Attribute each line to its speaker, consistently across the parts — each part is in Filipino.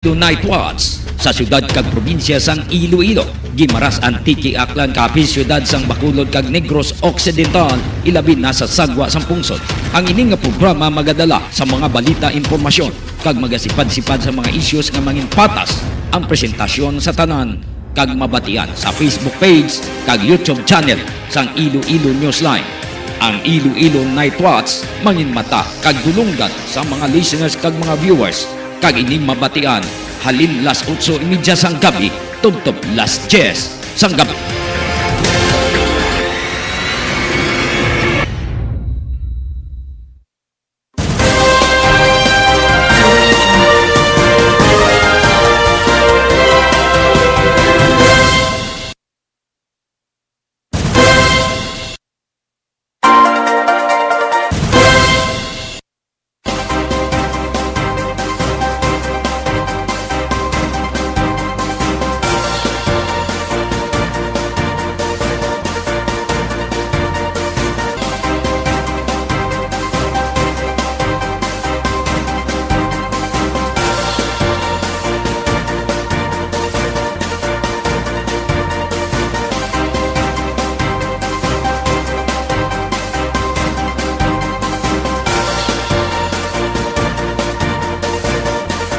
Speaker 1: Night Watch sa syudad kag probinsya sang Iloilo, Gimaras Antique Aklan kapis syudad sang Bacolod kag Negros Occidental, ilabi na sa sagwa sang pungsod. Ang ini nga programa magadala sa mga balita, impormasyon kag magasipad-sipad sa mga issues nga mangin patas ang presentasyon sa tanan kag mabatian sa Facebook page kag YouTube channel sang Iloilonewsline. Ang Iloilo Night Watch mangin mata kag dulunggan sa mga listeners kag mga viewers kag ini mabatian halin las 8:30 sang gabi tubtob las 10 sang gabi.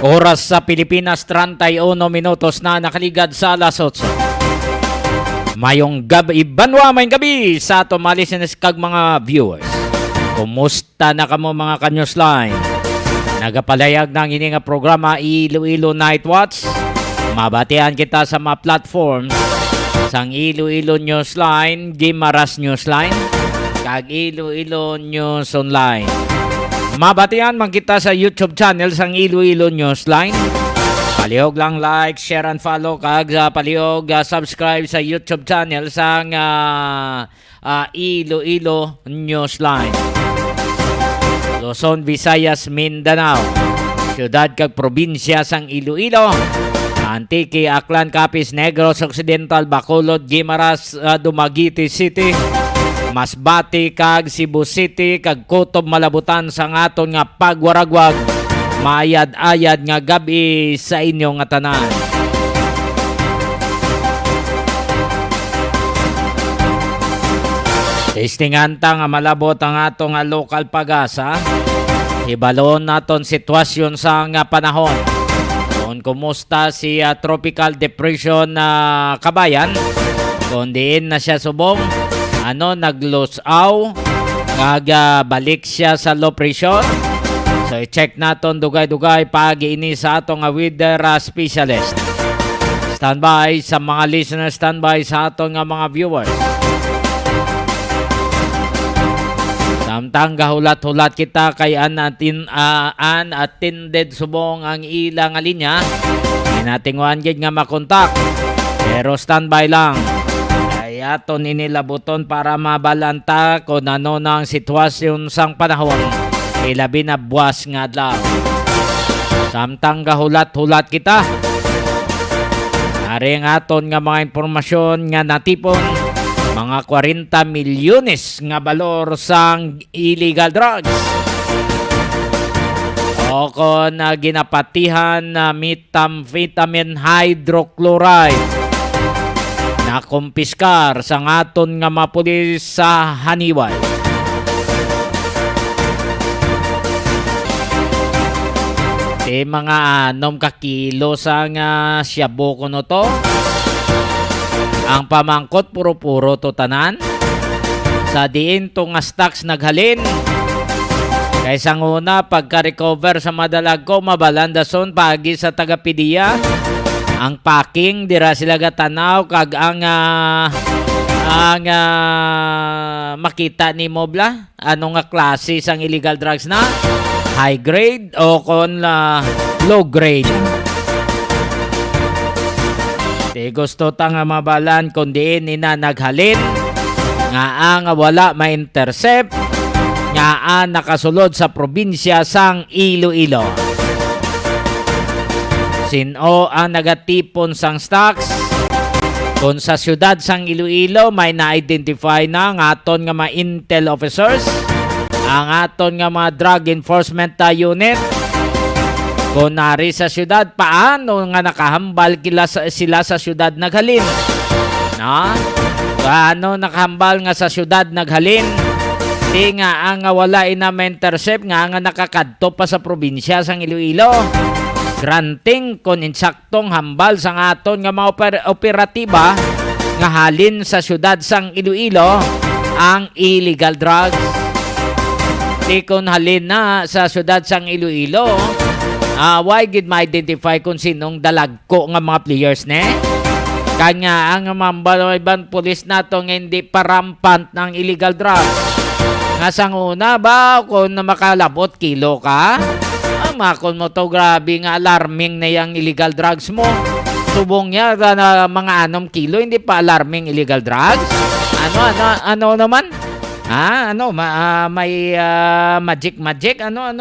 Speaker 1: Oras sa Pilipinas, 31 minutos na nakaligad sa alas 8. Mayong gabi, banwa mayong gabi sa ato mga listeners kag mga viewers. Kumusta na kamo mga ka-newsline? Nagapalayag ng ini nga programa Iloilo Night Watch. Mabatian kita sa mga platform sang Iloilo Newsline, Gimaras Newsline, kag Iloilo News Online. Mabatian man kita sa YouTube channel sang Iloilo Newsline. Palihog lang like, share and follow kag palihog subscribe sa YouTube channel sang Iloilo Newsline. Luzon, Visayas, Mindanao, syudad kag probinsya sang Iloilo, Antique, Aklan, Capiz, Negros Occidental, Bacolod, Gimaras, Dumaguete City, Masbate kag Cebu City kag Kutob, Malabutan sa aton nga pagwaragwag. Mayad-ayad nga gabi sa inyo nga tanan. Testingan ta nga malabot ang atong lokal pag-asa. Ibalon naton sitwasyon sa nga panahon. Kung kumusta si Tropical Depression na Kabayan, kung diin na siya subong, naglusaw, balik siya sa low pressure. So i-check naton dugay-dugay pag ini sa atong weather specialist. Standby sa mga listeners, standby sa atong mga viewers. Samtang gahulat-hulat kita kay attended subong ang ilang linya. Inatingwan gid nga makontak. Pero standby lang. Aton inilabuton para mabalanta kung ano na ang sitwasyon sang panahon. Ilabi na buwas nga adlaw. Samtang gahulat-hulat kita, ari ang aton nga mga impormasyon nga natipon, mga 40 milyones nga balor sang illegal drugs. O kung ginapatihan na methamphetamine hydrochloride na kumpiskar sa aton nga mapulis sa Haniway. Mga anom ka kilo sa nga shabu ko no to. Ang pamangkot puro-puro to tanan. Sa diin to nga stocks naghalin. Kaysa una pagka-recover sa madalag ko mabalandason pagi sa tagapidiya. Ang packing dira sila gatanaw kag ang makita ni Mobla ano nga klase sang illegal drugs na high grade o kon low grade. Di gusto ta nga mabalan kundi ina naghalin nga ang wala ma-intercept nga nakasulod sa probinsya sang Iloilo. Sino ang nagatipon sang stocks? Kung sa syudad sang Iloilo may na-identify na ng aton nga mga intel officers ang aton nga mga drug enforcement unit Kunari sa syudad, paano nga nakahambal sila sa syudad naghalin? No? Paano nakahambal nga sa syudad naghalin? Di nga ang wala ina mentorship nga nakakadto pa sa probinsya sang Iloilo. Granting kon insaktong hambal sa aton nga mga operatiba nga halin sa syudad sang Iloilo ang illegal drugs. Di kon halin na sa syudad sang Iloilo, why gid ma-identify kung sinong dalagko nga mga players ne? Kanya ang mambalibang pulis nato nga hindi parampant ng illegal drugs. Nga sang una ba kung makalabot kilo ka? Makon mo to, grabe nga alarming na yung illegal drugs mo. Subong niya na mga 6 kilo, hindi pa alarming illegal drugs? Ano naman? May magic? Ano?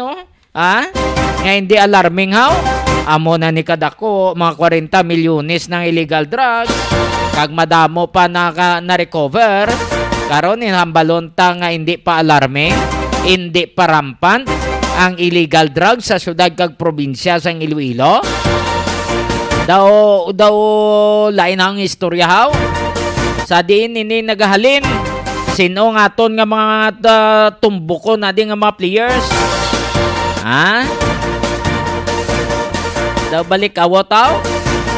Speaker 1: Nga hindi alarming how? Amo na ni kadako, mga 40 milyones ng illegal drugs. Kag madamo pa na-recover. Karon hambalonta nga hindi pa alarming, hindi pa rampant ang illegal drugs sa syudad kag probinsya sa Iloilo. Daw lain ang istorya how? Sa diin ini nagahalin. Sino nga aton nga mga tumbuko na di nga mga players? Daw balik awot daw?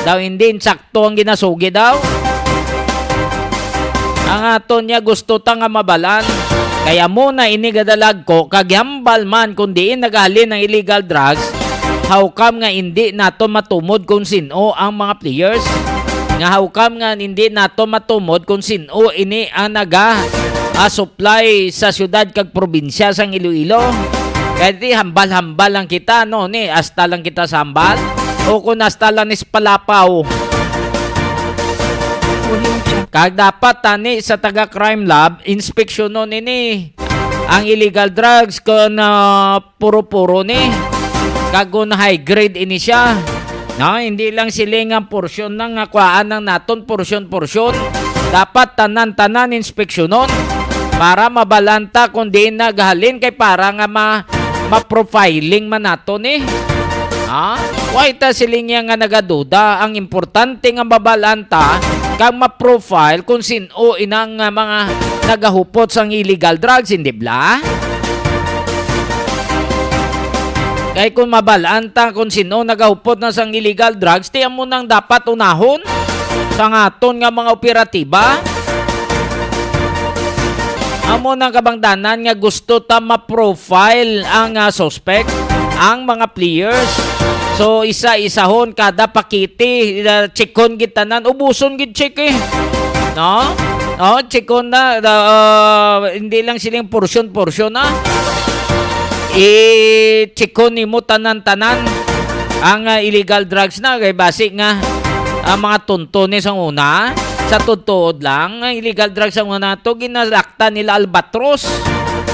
Speaker 1: Daw hindi insakto ang ginasugi daw? Ang aton niya gusto ta nga mabalan. Kaya muna inigadalag ko, kagyambal man kung diin naghalin ng illegal drugs, how come nga hindi nato matumod kung sino ang mga players? Nga how come nga hindi nato matumod kung sino ini ang supply sa syudad kag probinsya sang Iloilo? Kaya di hambal-hambal lang kita, no? Ni, hasta lang kita sa hambal? O kung hasta lang is palapaw? Kag dapat tani sa taga-crime lab, inspeksyon no nini ang illegal drugs kung puro-puro ni. Kag kung high grade ini siya. No, hindi lang silingang porsyon ng kuhaan ng naton porsyon-porsyon. Dapat tanan-tanan inspeksyonon para mabalanta kung di naghalin kay para nga ma-profiling man nato ni. Why ta siling nga nagaduda? Ang importante nga mabalanta kang ma-profile kung sino inang mga nagahupot sang illegal drugs, hindi bla? Kaya kung mabalanta kung sino nagahupot na sang illegal drugs, tiyan mo nang dapat unahon sa aton nga mga operatiba. Amo nang kabangdanan nga gusto ta ma-profile ang suspect, ang mga players. So isa-isahon kada pakiti, chekon gid tanan, ubuson gid check eh. No? Chekon na hindi lang silang porsyon-porsyon na. Chekon nimo tanan-tanan ang illegal drugs na kay basi nga ang mga tuntunes ang una. Sa tutuod lang, ang illegal drugs ang una to ginalakta nila albatros.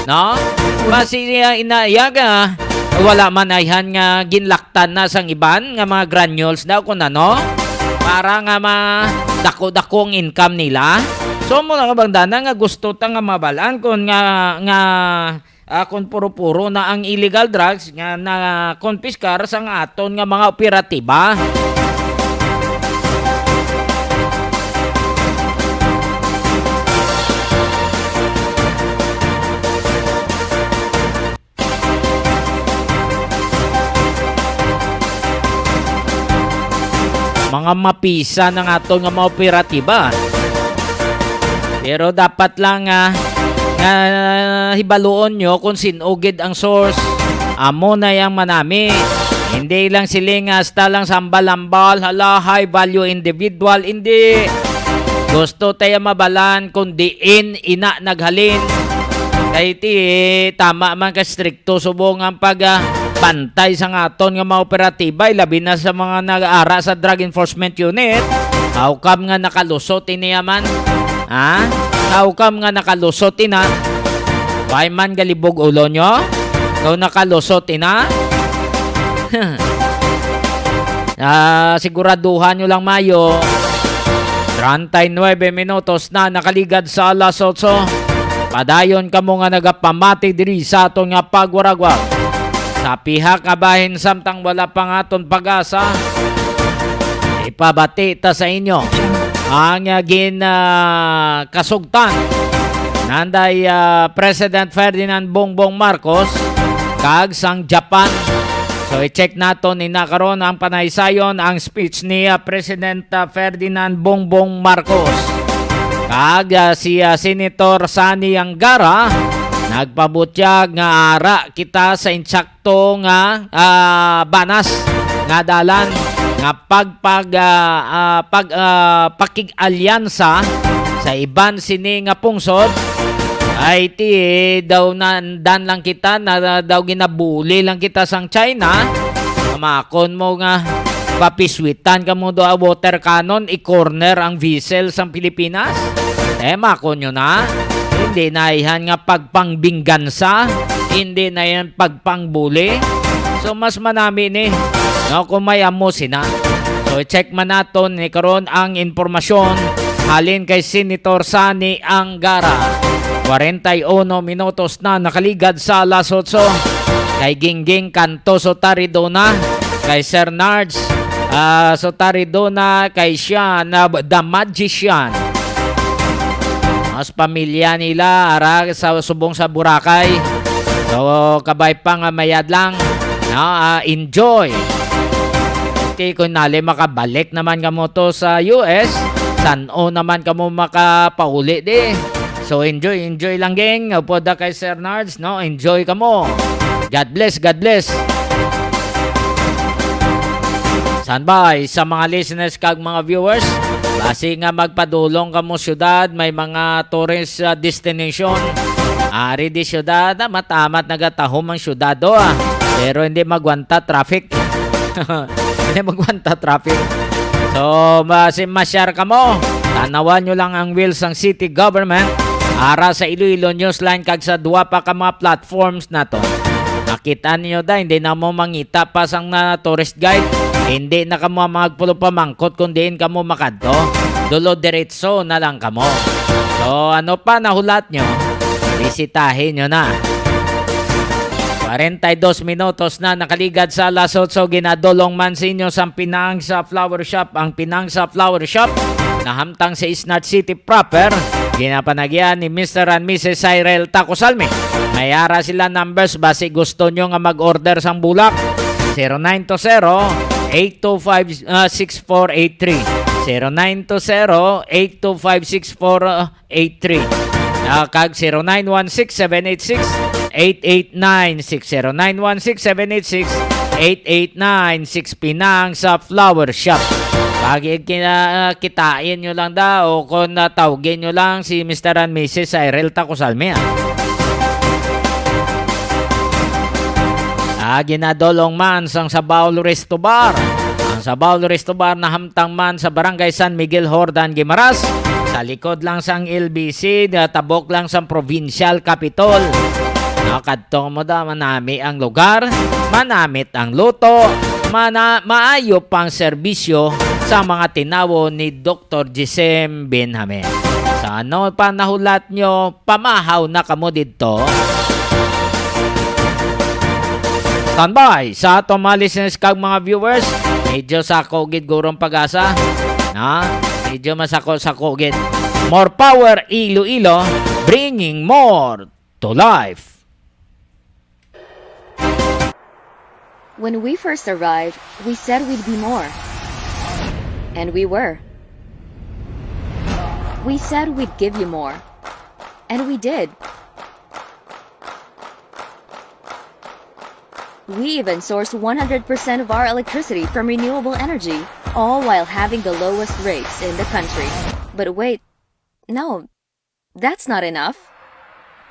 Speaker 1: No? Basi inayaga wala man ayhan nga ginlaktan na sang iban nga mga granules daw kung ano para nga dako-dako ang income nila. So mo na kabangdana nga gusto ta nga mabalaan kung kung puro-puro na ang illegal drugs nga na konfiskar sa aton nga mga operatiba. Mga mapisa ng aton nga mga operatiba. Pero dapat lang hibaluon nyo kung sinugid ang source. Amo na yang manami. Hindi lang siling hasta lang sambal-ambal, hala, high value individual. Hindi. Gusto tayo mabalan kung diin ina naghalin. Kaya tama man ka stricto subong ang pantay sa aton nga mga operatiba, labi na sa mga nag-aara sa Drug Enforcement Unit. How come nga nakalusot iniyaman? How come nga nakalusot ina? Why man galibog ulo nyo? Kung nakalusot ina? Siguraduhan nyo lang mayo. 39 minutos na nakaligad sa alas 8. Padayon ka mo nga nagapamati diri sa aton nga pagwaragwag. Sa pihak abahin samtang wala pa nga ton pag-asa, ipabati ta sa inyo ang kasugtan nanday President Ferdinand Bongbong Marcos kag sang Japan. So i-check naton inakaron ang panaysayon ang speech ni President Ferdinand Bongbong Marcos. Kag si Senator Sani Angara nagpabutyag nga ara kita sa insakto nga banas nga dalan nga pakig-alyansa sa iban sini nga pungsod ay ti daw dan lang kita na daw ginabuli lang kita sang China. Makon mo nga papiswitan ka mo do a water cannon i-corner ang vessel sang Pilipinas. Makon nyo na. Hindi na yan nga pagpangbinggansa, hindi na yan pagpangbuli. So mas manami ni no, kung may amo sina. So check man naton ni karon ang impormasyon halin kay Senator Sani Angara. 41 minutos na nakaligad sa alas 8. Kay Gingging Canto Sotaridona, kay Sir Nards Sotaridona, kay Sian The Magician. Mas pamilya nila ara sa subong sa Boracay. So kabay pa nga mayad lang. No, enjoy. Okay, kung nali makabalik naman kamo to sa US, sano naman kamo makapauli di. So enjoy lang geng. Upo da kay Sir Nards, no? Enjoy kamo. God bless, God bless. Standby sa mga listeners kag mga viewers. Basi nga magpadulong kamo syudad, may mga tourist destination. Ari di syudad, matamat nagatahom ang syudado pero hindi magwanta traffic. Hindi magwanta traffic. So, masyar kamo. Tanawan nyo lang ang wheels ng city government ara sa Iloilonewsline kag sa duwa pa ka mga platforms na to. Nakita niyo da, hindi na mo mangita pa sang tourist guide. Hindi na kamo magpulo pa mangkot kundi kamo makadto. Dulo diretso na lang kamo. So, ano pa nahulat nyo? Bisitahin nyo na. 42 minutos na nakaligad sa alas 8. Ginadolong man sa inyo sa Pinang sa Flower Shop. Ang Pinang sa Flower Shop na hamtang sa Isnat City proper. Ginapanagyan ni Mr. and Mrs. Cyril Tacosalme. Mayara sila numbers base gusto nyo nga mag-order sang bulak. 0920-825-6483. 0920-825-6483. Kag 0916-786-8896. 0916-786-8896. Pinang sa Flower Shop. Pag kitain nyo lang o kung tawagin nyo lang si Mr. and Mrs. Cyril Tacosalme. Ginadolong man sang Sabaw Resto Bar. Ang Sabaw Resto Bar na hamtang man sa Barangay San Miguel, Hordan, Guimaras. Sa likod lang sang LBC, tabok lang sang Provincial Capitol. Nakadtong mo da, manami ang lugar, manamit ang luto, maayo pang serbisyo sa mga tinawo ni Dr. Gisem Benjamin. Sa ano pa nahulat nyo, pamahaw na kamo dito. Standby sa ato mga listeners kag mga viewers. Medyo sako gid gurong pag-asa. Medyo masako gid. More power Iloilo, bringing more to life.
Speaker 2: When we first arrived, we said we'd be more. And we were. We said we'd give you more. And we did. We even sourced 100% of our electricity from renewable energy, all while having the lowest rates in the country. But wait, no, that's not enough.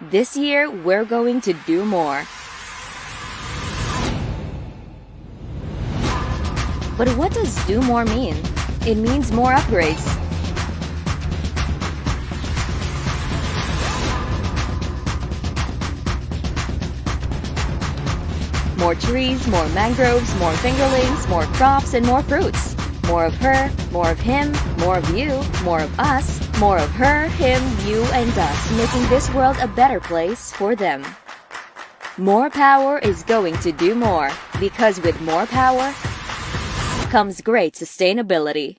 Speaker 2: This year, we're going to do more. But what does do more mean? It means more upgrades. More trees, more mangroves, more fingerlings, more crops, and more fruits. More of her, more of him, more of you, more of us, more of her, him, you, and us, making this world a better place for them. More power is going to do more, because with more power comes great sustainability.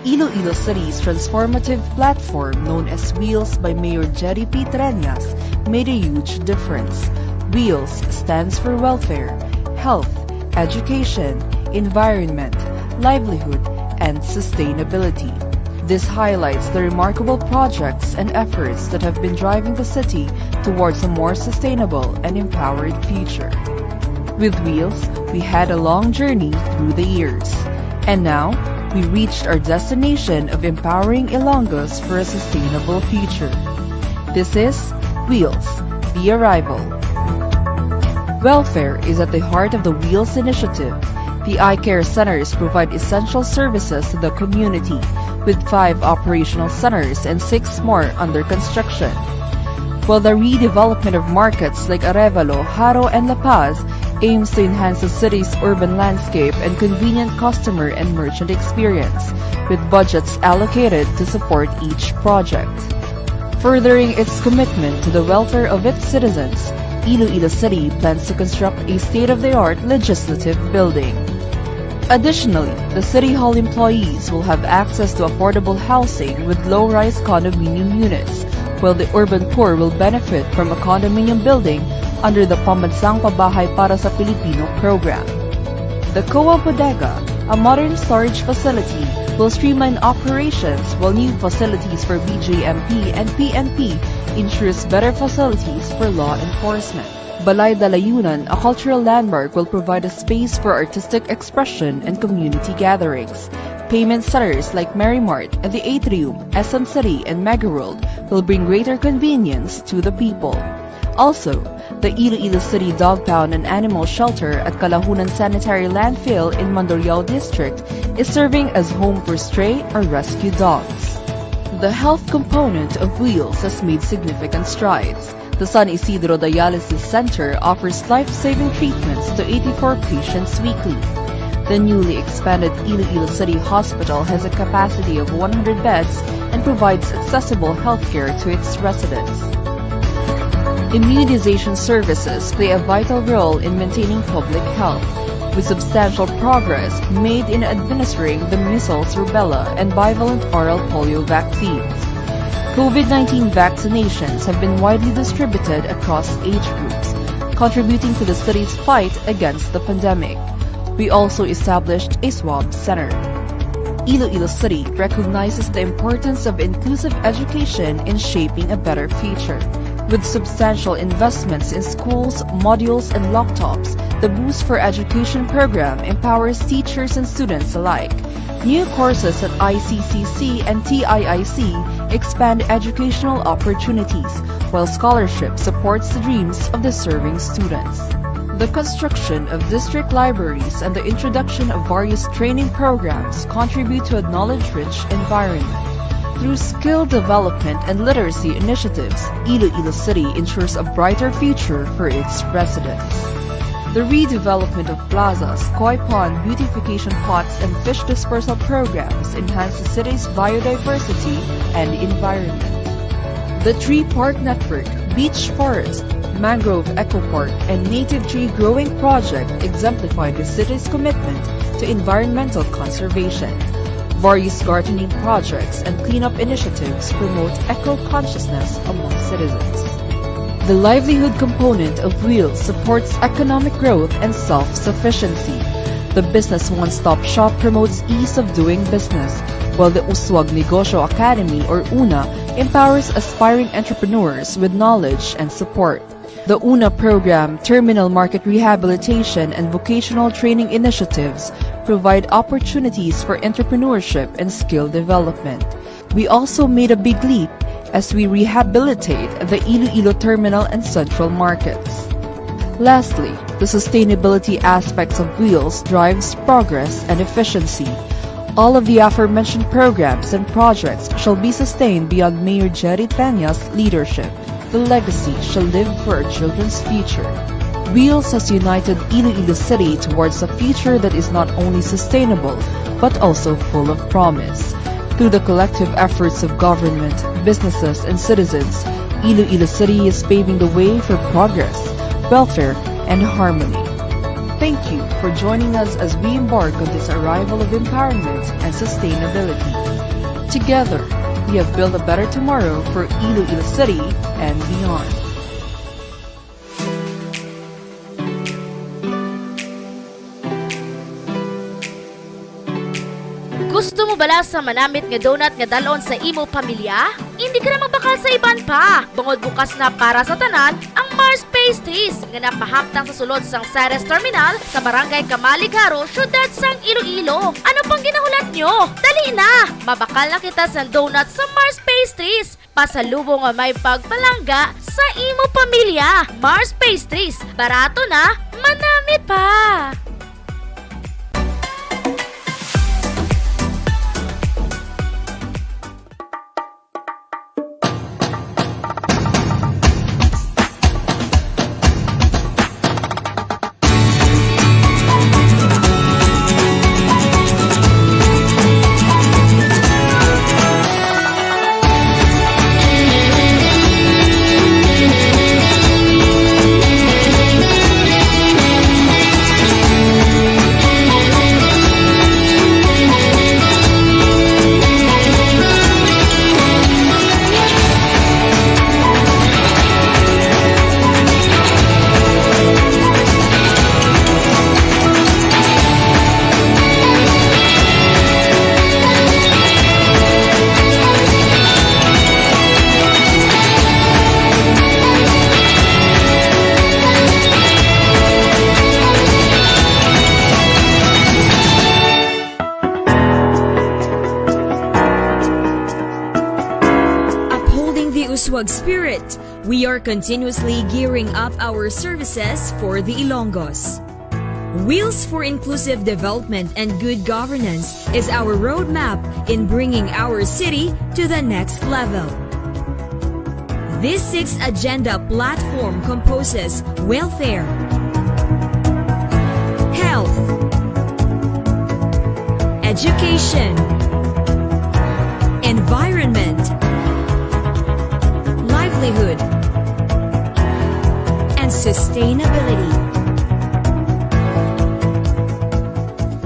Speaker 3: Iloilo City's transformative platform, known as Wheels by Mayor Jerry P. Treñas, made a huge difference. Wheels stands for welfare, health, education, environment, livelihood, and sustainability. This highlights the remarkable projects and efforts that have been driving the city towards a more sustainable and empowered future. With Wheels, we had a long journey through the years, and now we reached our destination of empowering Ilonggos for a sustainable future. This is Wheels, the arrival. Welfare is at the heart of the Wheels initiative. The eye care centers provide essential services to the community, with 5 operational centers and 6 more under construction. While the redevelopment of markets like Arevalo, Haro, and La Paz aims to enhance the city's urban landscape and convenient customer and merchant experience, with budgets allocated to support each project. Furthering its commitment to the welfare of its citizens, Iloilo City plans to construct a state-of-the-art legislative building. Additionally, the City Hall employees will have access to affordable housing with low-rise condominium units, while the urban poor will benefit from a condominium building under the Pambansang Pabahay para sa Pilipino program. The COA Bodega, a modern storage facility, will streamline operations, while new facilities for BJMP and PNP ensures better facilities for law enforcement. Balay Dalayunan, a cultural landmark, will provide a space for artistic expression and community gatherings. Payment centers like Marymart and the Atrium, SM City, and Mega World will bring greater convenience to the people. Also, the Iloilo City Dog Pound and Animal Shelter at Kalahunan Sanitary Landfill in Mandurriao District is serving as home for stray or rescue dogs. The health component of Wheels has made significant strides. The San Isidro Dialysis Center offers life-saving treatments to 84 patients weekly. The newly expanded Iloilo City Hospital has a capacity of 100 beds and provides accessible healthcare to its residents. Immunization services play a vital role in maintaining public health, with substantial progress made in administering the measles, rubella, and bivalent oral polio vaccines. COVID-19 vaccinations have been widely distributed across age groups, contributing to the city's fight against the pandemic. We also established a swab center. Iloilo City recognizes the importance of inclusive education in shaping a better future. With substantial investments in schools, modules, and laptops, the Boost for Education program empowers teachers and students alike. New courses at ICCC and TIIC expand educational opportunities, while scholarship supports the dreams of deserving students. The construction of district libraries and the introduction of various training programs contribute to a knowledge-rich environment. Through skill development and literacy initiatives, Iloilo City ensures a brighter future for its residents. The redevelopment of plazas, koi pond, beautification pots, and fish dispersal programs enhance the city's biodiversity and environment. The Tree Park Network, Beach Forest, Mangrove Eco Park, and Native Tree Growing Project exemplify the city's commitment to environmental conservation. Various gardening projects and cleanup initiatives promote eco-consciousness among citizens. The livelihood component of Wheels supports economic growth and self-sufficiency. The Business One-Stop Shop promotes ease of doing business, while the Uswag Negosyo Academy, or UNA, empowers aspiring entrepreneurs with knowledge and support. The UNA program, Terminal Market Rehabilitation, and Vocational Training Initiatives provide opportunities for entrepreneurship and skill development. We also made a big leap as we rehabilitate the Iloilo Terminal and Central Markets. Lastly, the sustainability aspects of Wheels drives progress and efficiency. All of the aforementioned programs and projects shall be sustained beyond Mayor Jerry Peña's leadership. The legacy shall live for our children's future. Wheels has united Iloilo City towards a future that is not only sustainable, but also full of promise. Through the collective efforts of government, businesses, and citizens, Iloilo City is paving the way for progress, welfare, and harmony. Thank you for joining us as we embark on this arrival of empowerment and sustainability. Together, we have built a better tomorrow for Iloilo City and beyond.
Speaker 4: Gusto mo bala sa manamit nga donut nga dalon sa imo pamilya? Hindi ka na magbakal sa iban pa. Bungod bukas na para sa tanan ang Mars Pastries nga napahamtang sa sulod sang Ceres Terminal sa Barangay Kamaligaro, syudad sang Iloilo. Ano pang ginahulat nyo? Dali na! Mabakal na kita sa donut sa Mars Pastries. Pasalubong nga may pagpalangga sa imo pamilya. Mars Pastries. Barato na, manamit pa!
Speaker 5: Uswag spirit, we are continuously gearing up our services for the Ilonggos. Wheels for Inclusive Development and Good Governance is our roadmap in bringing our city to the next level. This sixth agenda platform composes welfare, health, education, environment, livelihood, and sustainability.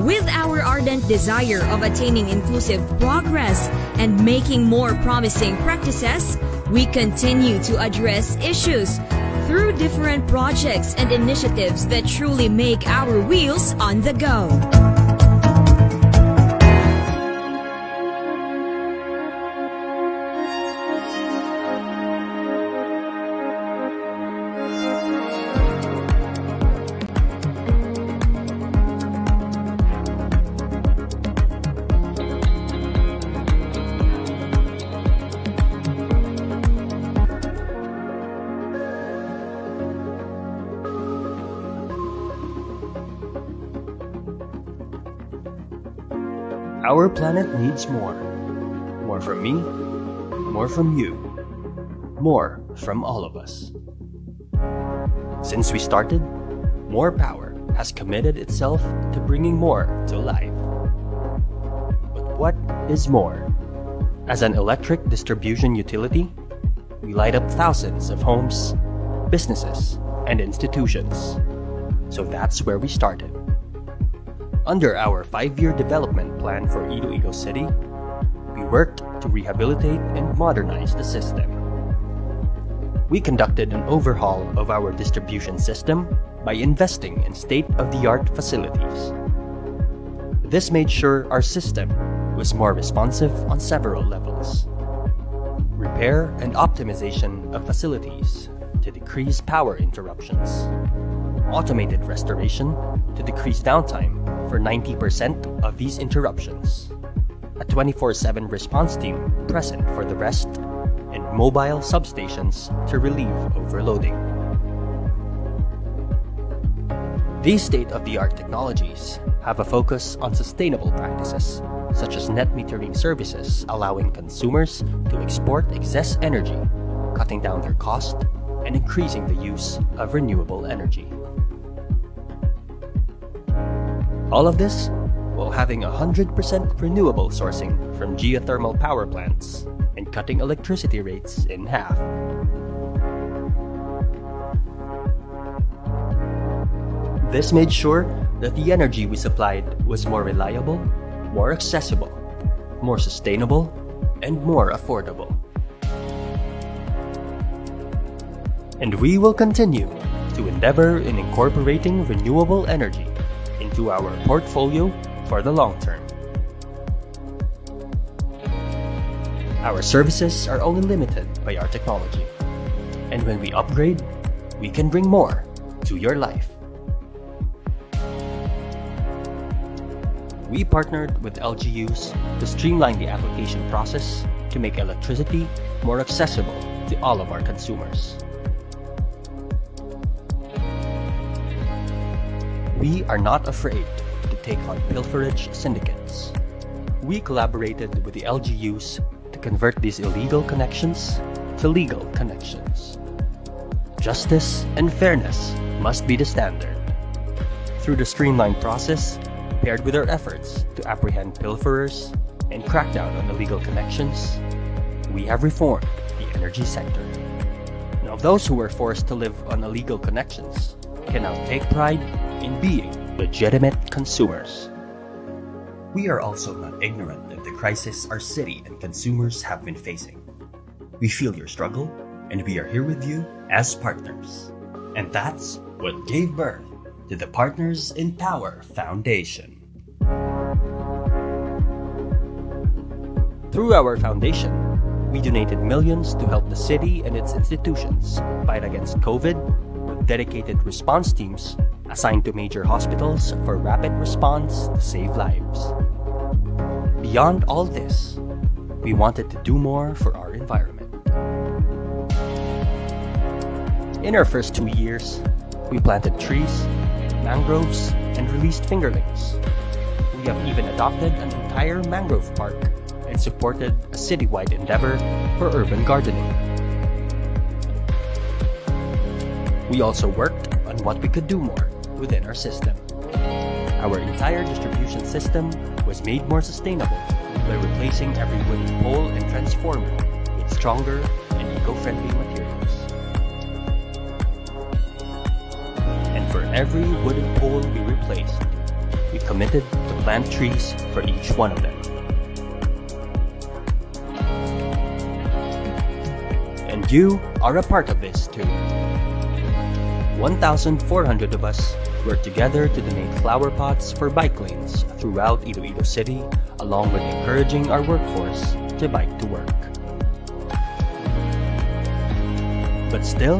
Speaker 5: With our ardent desire of attaining inclusive progress and making more promising practices, we continue to address issues through different projects and initiatives that truly make our wheels on the go.
Speaker 6: Our planet needs more. More from me, more from you, more from all of us. Since we started, More Power has committed itself to bringing more to life. But what is more? As an electric distribution utility, we light up thousands of homes, businesses, and institutions. So that's where we started. Under our 5-year development plan for Iloilo City, we worked to rehabilitate and modernize the system. We conducted an overhaul of our distribution system by investing in state-of-the-art facilities. This made sure our system was more responsive on several levels. Repair and optimization of facilities to decrease power interruptions. Automated restoration to decrease downtime for 90% of these interruptions. A 24/7 response team present for the rest, and mobile substations to relieve overloading. These state-of-the-art technologies have a focus on sustainable practices, such as net metering services allowing consumers to export excess energy, cutting down their cost, and increasing the use of renewable energy. All of this while having 100% renewable sourcing from geothermal power plants and cutting electricity rates in half. This made sure that the energy we supplied was more reliable, more accessible, more sustainable, and more affordable. And we will continue to endeavor in incorporating renewable energy into our portfolio for the long term. Our services are only limited by our technology, and when we upgrade, we can bring more to your life. We partnered with LGUs to streamline the application process to make electricity more accessible to all of our consumers. We are not afraid to take on pilferage syndicates. We collaborated with the LGUs to convert these illegal connections to legal connections. Justice and fairness must be the standard. Through the streamlined process, paired with our efforts to apprehend pilferers and crack down on illegal connections, we have reformed the energy sector. Now, those who were forced to live on illegal connections can now take pride in being legitimate consumers.
Speaker 7: We are also not ignorant of the crisis our city and consumers have been facing. We feel your struggle, and we are here with you as partners. And that's what gave birth to the Partners in Power Foundation.
Speaker 6: Through our foundation, we donated millions to help the city and its institutions fight against COVID with dedicated response teams assigned to major hospitals for rapid response to save lives. Beyond all this, we wanted to do more for our environment. In our first 2 years, we planted trees, mangroves, and released fingerlings. We have even adopted an entire mangrove park and supported a citywide endeavor for urban gardening. We also worked on what we could do more within our system. Our entire distribution system was made more sustainable by replacing every wooden pole and transformer with stronger and eco-friendly materials. And for every wooden pole we replaced, we committed to plant trees for each one of them. And you are a part of this too. 1,400 of us worked together to donate flower pots for bike lanes throughout Iloilo City, along with encouraging our workforce to bike to work. But still,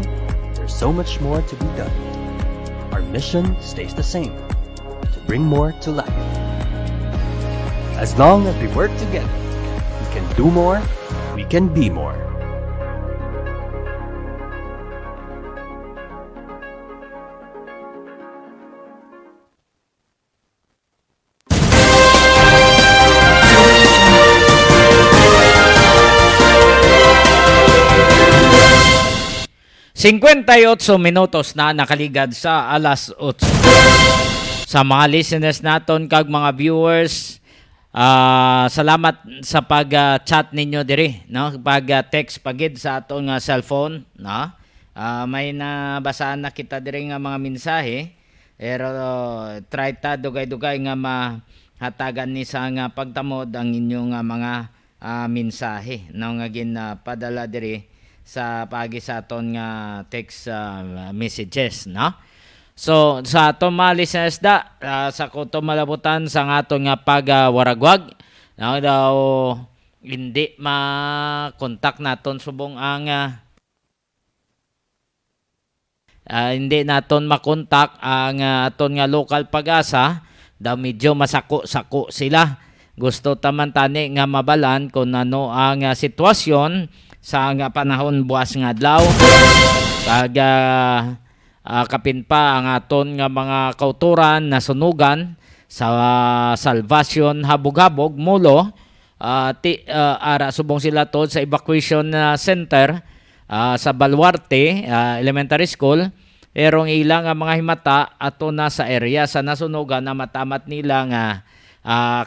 Speaker 6: there's so much more to be done. Our mission stays the same, to bring more to life. As long as we work together, we can do more, we can be more.
Speaker 1: ₱58 minutos na nakaligad sa alas 8. Sa mga listeners naton kag mga viewers, salamat sa pag-chat ninyo diri, no? Pag-text pagid sa atong cellphone, no? May nabasaan na kita diri nga mga mensahe, pero try ta dugay-dugay nga mahatagan ni sa nga pagtamod ang inyong mga mensahe, no? Nga ginpadala diri sa pagi sa aton nga text messages, no? So sa aton mga listeners sa kuto malabutan sa aton nga pagwaragwag, no, daw hindi ma-contact naton subong ang hindi naton makontak ang aton nga local pag-asa, daw medyo masako-sako sila. Gusto taman tani nga mabalan kung ano ang sitwasyon sa nga panahon buwas nga adlaw, kag kapin pa ang aton nga mga kauturan na sunugan sa Salvation Habog-Habog Mulo, ara subong sila to sa evacuation center sa Baluarte Elementary School, erong ilang mga himata ato na sa area sa nasunugan na matamat nila nga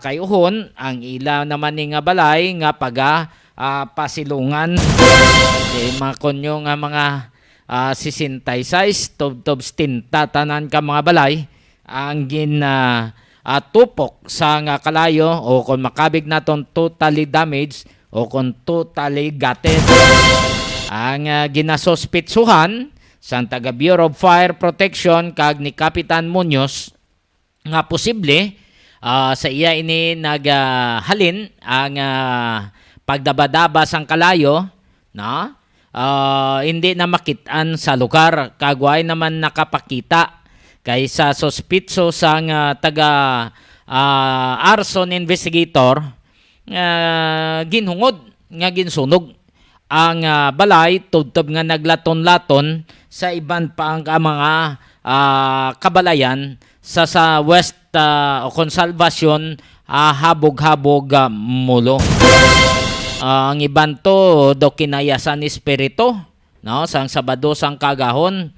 Speaker 1: kay uhon ang ila naman ni nga balay nga pasilungan makonyo nga mga 66 tubtob stinta tanan ka mga balay ang tupok sa nga kalayo o kung makabig naton totally damaged o kung totally gutted. Ang ginasospitsuhan sa taga Bureau of Fire Protection kag ni Kapitan Muñoz nga posible sa iya ini naghalin ang pagdabadaba sang kalayo na hindi na makitaan sa lugar kagway naman nakapakita kaysa sospitso sang taga arson investigator ginhungod nga ginsunog ang balay tubtob nga naglaton-laton sa iban pa ang mga kabalayan sa West o Consalvacion habog-habog mulo. Ang iban to do kinayasan espiritu no sang Sabado sang kagahon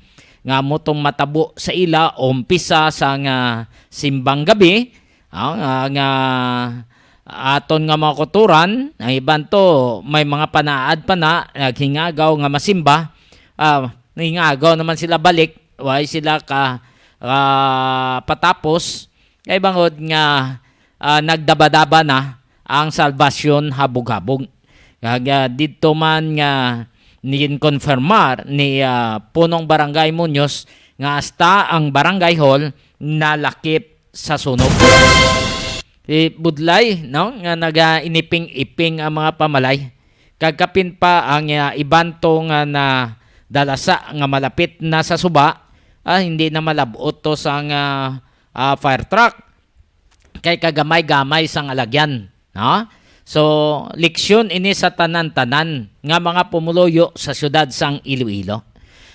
Speaker 1: nga mutong matabo sa ila umpisa sang simbang gabi nga aton nga mga kuturan, ang iban to may mga panaad pa na naghingagaw nga masimba, hingagaw naman sila balik, way sila patapos, kay bangod nga nagdabadaba na ang salbasyon habog-habog. Kaya dito man nga konfirmar ni punong barangay Muñoz nga hasta ang barangay hall nalakip sa sunog. Budlay no nga naga-iniping-iping ang mga pamalay kagkapin pa ang iban to nga na dalasa nga malapit na sa suba hindi na malabot to sang fire truck kay kagamay-gamay sang alagyan no. So leksyon ini sa tanan-tanan nga mga pumuluyo sa syudad sang Iloilo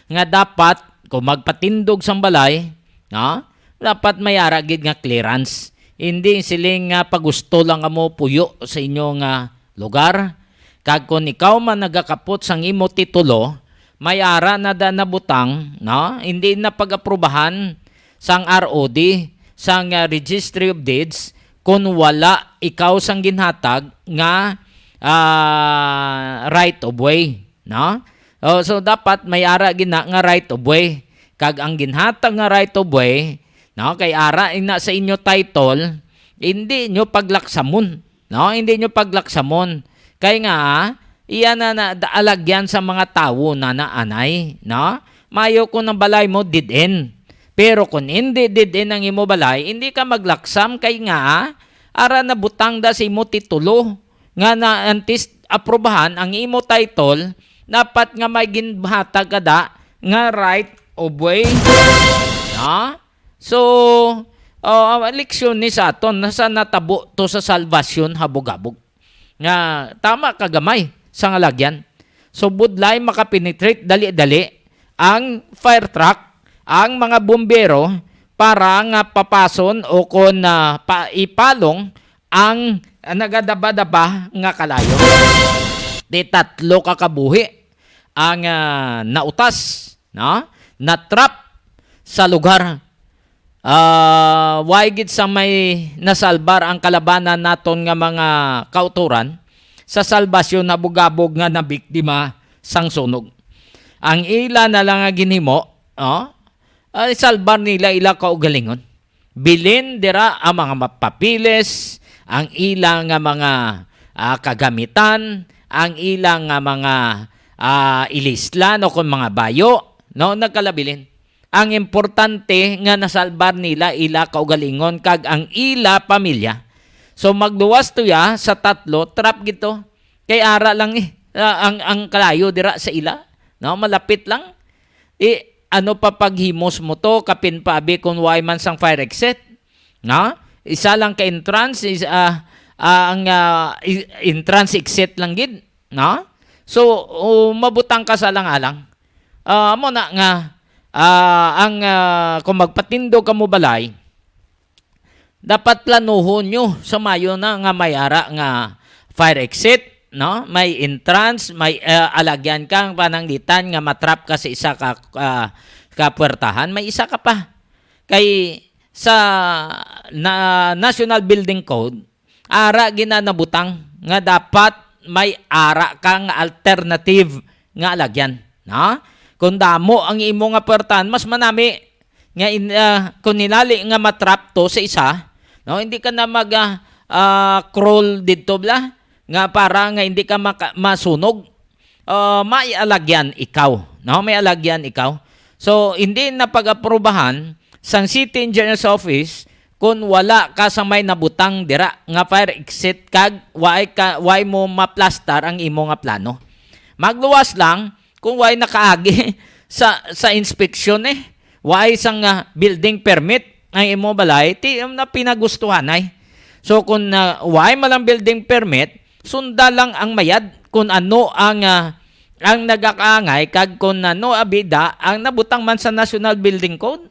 Speaker 1: nga dapat kung magpatindog sang balay no dapat may ara gid nga clearance. Hindi siling pagusto lang mo puyo sa inyong lugar. Kag kung ikaw man nagakapot sang imo titulo, may ara na nabutang, no? Hindi na pag-aprobahan sang ROD, sang Registry of Deeds, kung wala ikaw sang ginhatag nga right of way, no? So dapat may ara gina nga right of way. Kag ang ginhatag nga right of way, no, kay ara ina sa inyo title, hindi nyo paglaksamon. No, hindi nyo paglaksamon. Kay nga, iyan na alagyan sa mga tao na naanay. No? Mayo ko ng balay mo did-in. Pero kung hindi did-in ang imo balay, hindi ka maglaksam. Kay nga, ara na butang da sa imo titulo. Nga na antis aprobahan ang imo title, dapat nga may ginhatag kada nga right of way. No? So, leksyon ni sa aton nasa natabo to sa salvasyon habog-habog. Nga tama kagamay sa ngalagyan. So budlay makapenetrate dali-dali ang fire truck, ang mga bumbero para nga papason o kon paipalong ang nagadaba-daba nga kalayo. Di tatlo kakabuhi ang nautas, no? Na-trap sa lugar. Waigid sa may nasalbar ang kalabanan naton nga mga kauturan sa salbasyon na bugabog nga nabiktima sang sunog. Ang ila na lang nga ginhimo, salbar nila ila kaugalingon. Bilin dira ang mga mapapiles, ang ila nga mga kagamitan, ang ila nga mga ilislan o kung mga bayo, no, nagkalabilin. Ang importante nga nasalbar nila ila kaugalingon kag ang ila pamilya. So magduwas to ya sa tatlo, trap gito. Kay ara lang ang kalayo dira sa ila, no, malapit lang. Ano pa paghimos mo to kapin pa abi kun way man sang fire exit, no? Isa lang ka entrance is ang entrance exit lang gid, no? So mabutang ka sa lang-alang. Mo na nga kung magpatindog ka mo balay, dapat planuhon nyo sa mayo na nga may ara nga fire exit, no? May entrance, may alagyan kang pananglitan nga matrap ka sa isa ka puwertahan, may isa ka pa. Kay sa National Building Code ara ginanabutang nga dapat may ara kang alternative nga alagyan, no? Kung damo ang imo nga puwertahan, mas manami nga kung ninali nga matrap to sa isa, no? Hindi ka na mag crawl dito bla nga para nga hindi ka masunog. May alagyan ikaw, no? May alagyan ikaw. So hindi na pag-aprobahan sang City Engineer's Office kung wala ka sa may nabutang dira nga fire exit kag why mo maplastar ang imo nga plano. Magluwas lang kung why nakaagi sa inspection why sang building permit ang imo balay ti na pinagustuhan ay. So kung why malang building permit, sunda lang ang mayad kung ano ang nagakaangay kag kung ano abida ang nabutang man sa National Building Code.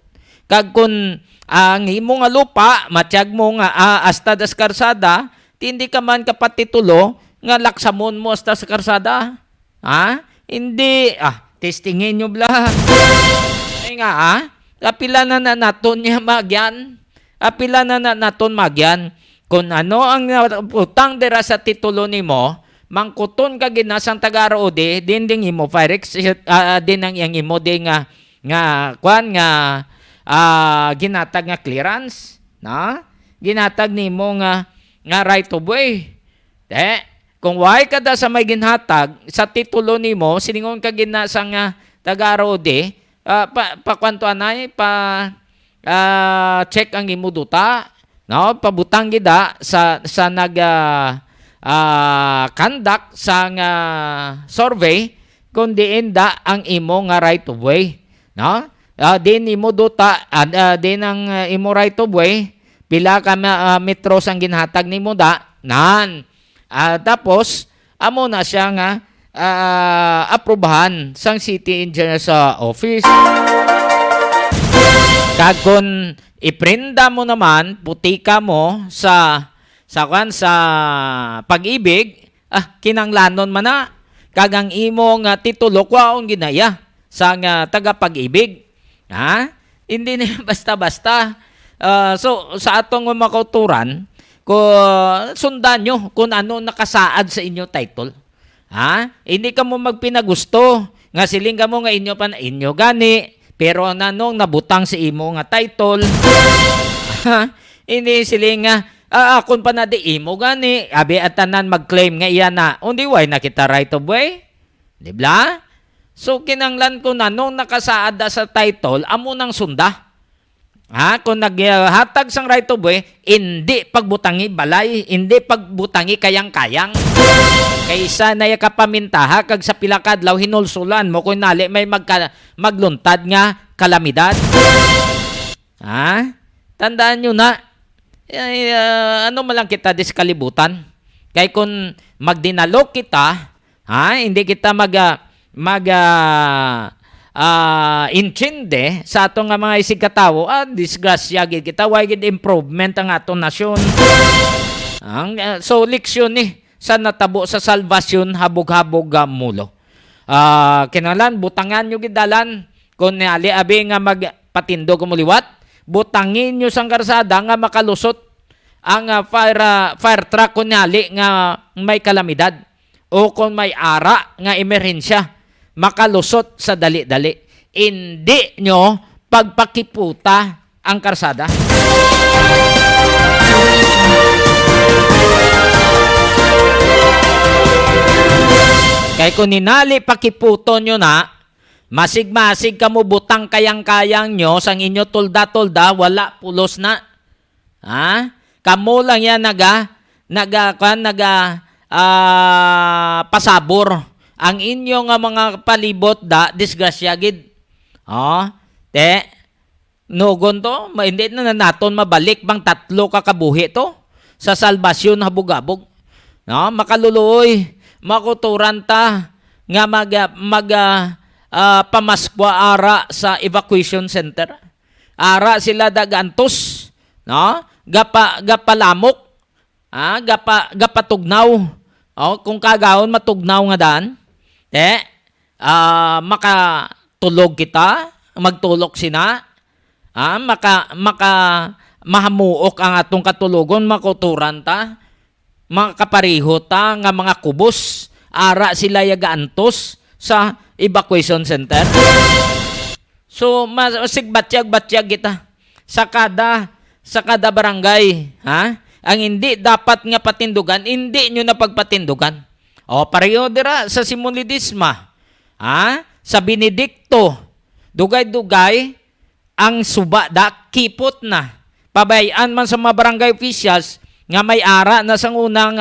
Speaker 1: Kag kung ang imo nga lupa, matiyag mo nga hasta das karsada, hindi ka man kapatitulo nga laksamon mo hasta sa karsada. Ha? Hindi. Testingin nyo bla. Ay nga apila na naton niya magyan. Apila na naton magyan. Kung ano ang utang dira sa titulo nimo, mangkuton ka ginasang tagaroode, din imo fire exit, din ang iyang imo din nga kwan nga ginatag nga clearance, na? Ginatag nimo nga right of way. Kung why kada sa may ginhatag sa titulo nimo, siningon ka ginasa nga taga-road pakwantuan ay check ang imo duta, no? Pabutang gida sa conduct sa survey kung diin da ang imo nga right of way, no? Din imo duta din ang imo right of way pila ka metros ang ginhatag nimo da nan tapos amo na siya nga aprobahan sang City Engineer's Office. Kag kung iprinda mo naman putika mo sa pag-ibig, kinanglanon man na kag ang imo nga titulo kwaon ginaya sa taga pag-ibig. Hindi na basta-basta. So sa atong makauturan, sundan nyo kung ano nakasaad sa inyo title. Hindi ka mo magpinagusto nga siling ka mo nga inyo gani pero nanong nabutang sa imo nga title. Hindi siling nga kung pa na di imo gani abi atanan mag-claim nga iya na undi why nakita right of way, di ba? So kinanglan ko na nung nakasaad sa title amo nang sunda. Kung naghatag sang right of way, hindi pagbutangi balay, hindi pagbutangi kayang-kayang. Kaysa na kapamintaha kag sa pila ka adlaw hinulsulan mo kung nali may magluntad nga kalamidad. Tandaan nyo na ano malang kita diskalibutan. Kay kung magdinalo kita, hindi kita intindi sa atong mga isig katawo, disgrasya gid kita, why gid improvement ang atong nasyon. So leksyon sa natabo sa salvasyon habog-habog mulo. Kinahanglan butangan nyo gid dalan kung ali abi nga magpatindo kumuliwat, butangin nyo sang karsada nga makalusot ang fire truck kung ali nga may kalamidad o kung may ara nga emerhensya makalusot sa dali-dali. Hindi nyo pagpakiputa ang karsada. Kaya kung ninali pakiputo nyo na, masig-masig ka mo butang kayang-kayang nyo, sang inyo tulda-tulda, wala pulos na. Kamo lang yan pasabor. Ang inyo nga mga palibot disgrasya gid. Nugon to, hindi na naton mabalik bang 3 kakabuhi to sa salbasyon habog-habog. Makaluluoy, makuturan ta nga pamaskwa ara sa evacuation center. Ara sila dagantos, gapalamok, gapatugnaw. Kung kagahon matugnaw nga daan, makatulog kita, magtulok sina, maka mahamuok ang atong katulugon, makuturan ta, makapareho ta nga mga kubos, ara sila yagaantos sa evacuation center. So sigbatyag-batyag kita sa kada barangay, ang hindi dapat nga patindugan, hindi nyo na pagpatindugan. O pareho dira sa Simon Ledesma, sa Benedicto, dugay-dugay ang suba da kipot na. Pabayaan man sa mga barangay officials nga may ara na sang unang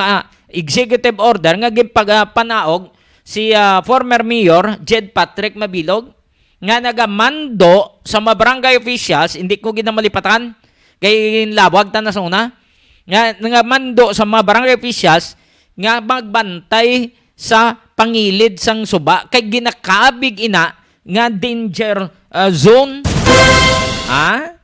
Speaker 1: executive order nga gipagpanaog si former mayor Jed Patrick Mabilog nga nagamando sa mga barangay officials, hindi ko ginamalipatan kay lawag ta na sa una, nga nagamando sa mga barangay officials nga magbantay sa pangilid sang suba kay ginakabig ina nga danger zone.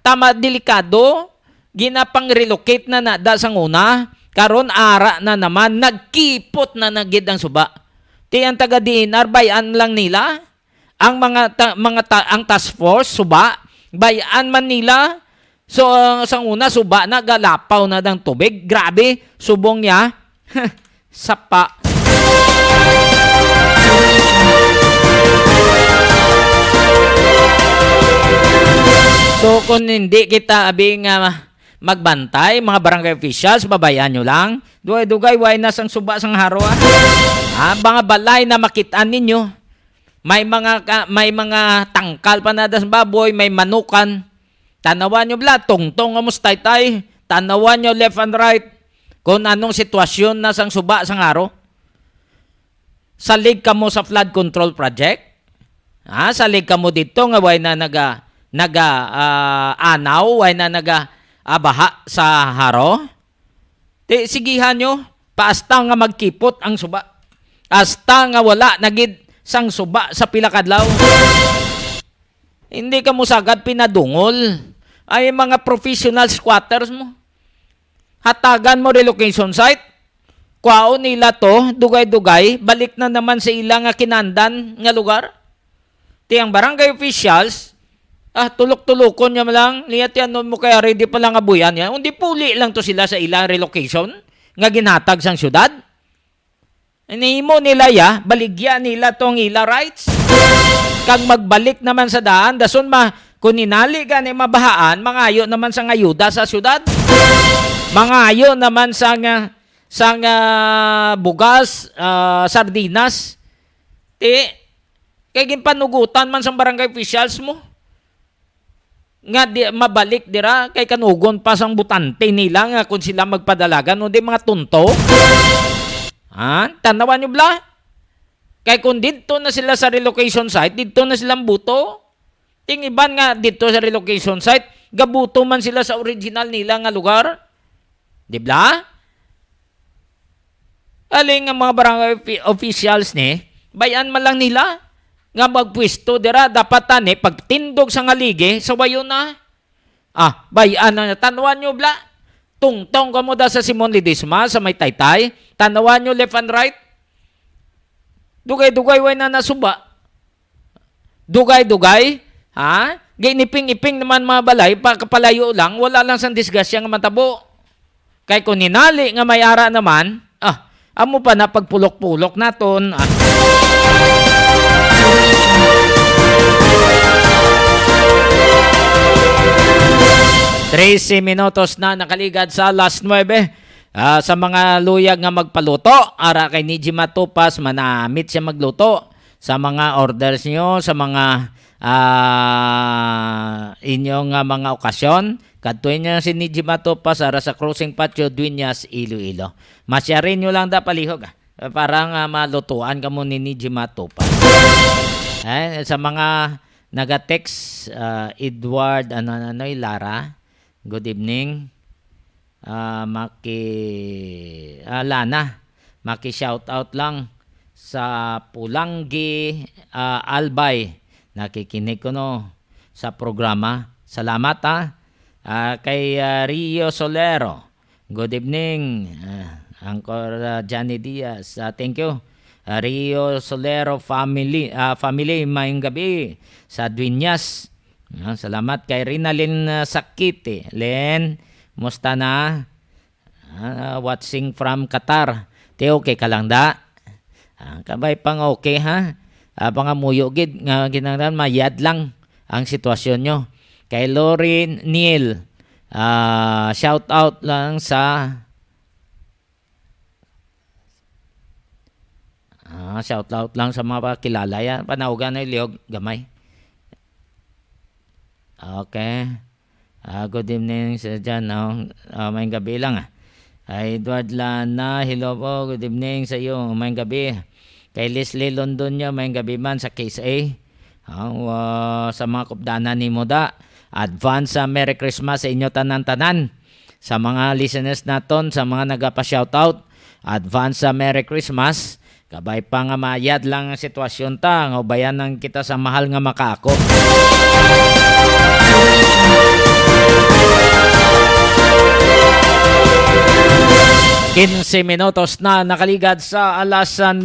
Speaker 1: Tama, delikado, ginapang-relocate na da sang una, karon ara na naman, nagkipot na nagid ang suba. Ti ang taga DNR, bayan lang nila, ang ang task force, suba, bayan man nila, so sang una, suba na, galapaw na ng tubig, grabe, subong niya, sapa. So kung hindi kita abing magbantay, mga barangay officials, babayaan nyo lang. Dugay-dugay, way na sang suba sang haro. Mga balay na makitaan ninyo. May mga tangkal pa na das baboy, may manukan. Tanawan nyo bla, tungtong amos tay-tay. Tanawan nyo left and right kung anong sitwasyon na sang suba sang haro. Salig ka mo sa flood control project. Salig ka mo dito nga way na anaw, way na baha sa haro. Sigihan nyo, paasta nga magkipot ang suba. Asta nga wala nagid sang suba sa pilakadlaw. Hindi ka mo sagad pinadungol. Ay mga professional squatters mo. Hatagan mo relocation site. Kwao nila to, dugay-dugay, balik na naman sa ilang kinandan nga lugar. Tiyang barangay officials, tulok-tulokon niya lang, niyat yan mo kaya ready pa lang abuyan yan. Hindi puli lang to sila sa ilang relocation, nga ginatag sang syudad. Inihimo nila baligyan nila tong ila rights. Kag magbalik naman sa daan, dason kung ninali gani mabahaan, mangayo naman sa ngayuda sa syudad. Mangayo naman sa bugas, sardinas. Kaya gimpanugutan man sa barangay officials mo. Nga mabalik dira kay kanugon pa sang butante nila nga kung sila magpadalagan o di mga tunto. Tanawan nyo bla? Kay kung dito na sila sa relocation site, dito na silang buto. Ting iban nga dito sa relocation site, gabuto man sila sa original nila nga lugar. Di bla? Aling nga mga barangay officials bayan man lang nila nga magpwesto dira dapat tani pagtindog sa ngalige sa wayo na. Bayan na tanuan nyo bla. Tungtong ka mo da sa Simon Ledesma sa may taytay. Tanawan nyo left and right. Dugay-dugay way na nasuba. Dugay-dugay. Giniping-iping naman mga balay. Pagkapalayo lang. Wala lang sang disgasya nga matabo. Kay kung ninali nga may ara naman, amo pa na pagpulok-pulok naton. 13 minutos na nakaligad sa last 9. Sa mga luyag nga magpaluto, ara kay ni Jima Tupas, manamit siya magluto. Sa mga orders nyo, sa mga inyong mga okasyon, kadtuin nyo si ni Jima Tupas, ara sa Cruising Patio, Dueñas, Iloilo. Masyarin nyo lang da palihog. Parang malutuan ka mo ni Jima Tupas. Sa mga nag-text, Edward, Lara, good evening. Lana, maki-shout out lang sa Pulanggi Albay. Nakikinig ko sa programa. Salamat kay Rio Solero. Good evening. Angkor Johnny Diaz. Thank you. Rio Solero family, mayong gabi sa Dueñas. Salamat kay Rinalyn Sakiti. Len, musta na? Watching from Qatar. Te okay ka lang da? Kabay pang okay ha? Pangamuyo gid nga ginangdan mayad lang ang sitwasyon nyo. Kay Lauren Neil, shout out lang sa shout out lang sa mga kilala yan. Panawagan na iliyog gamay. Okay. Good evening sa dyan. May gabi lang. Edward Lana, hello po. Good evening sa iyo. May gabi. Kay Leslie London niya, may gabi man sa Case A. Sa mga kupdanan ni Moda. Advance Merry Christmas sa inyo tanan-tanan. Sa mga listeners naton, sa mga nagapa-shoutout, advance Merry Christmas. Kabay pa nga mayad lang ang sitwasyon ta. Ubayan lang kita sa mahal nga makaako. 15 minutos na nakaligad sa alas 9.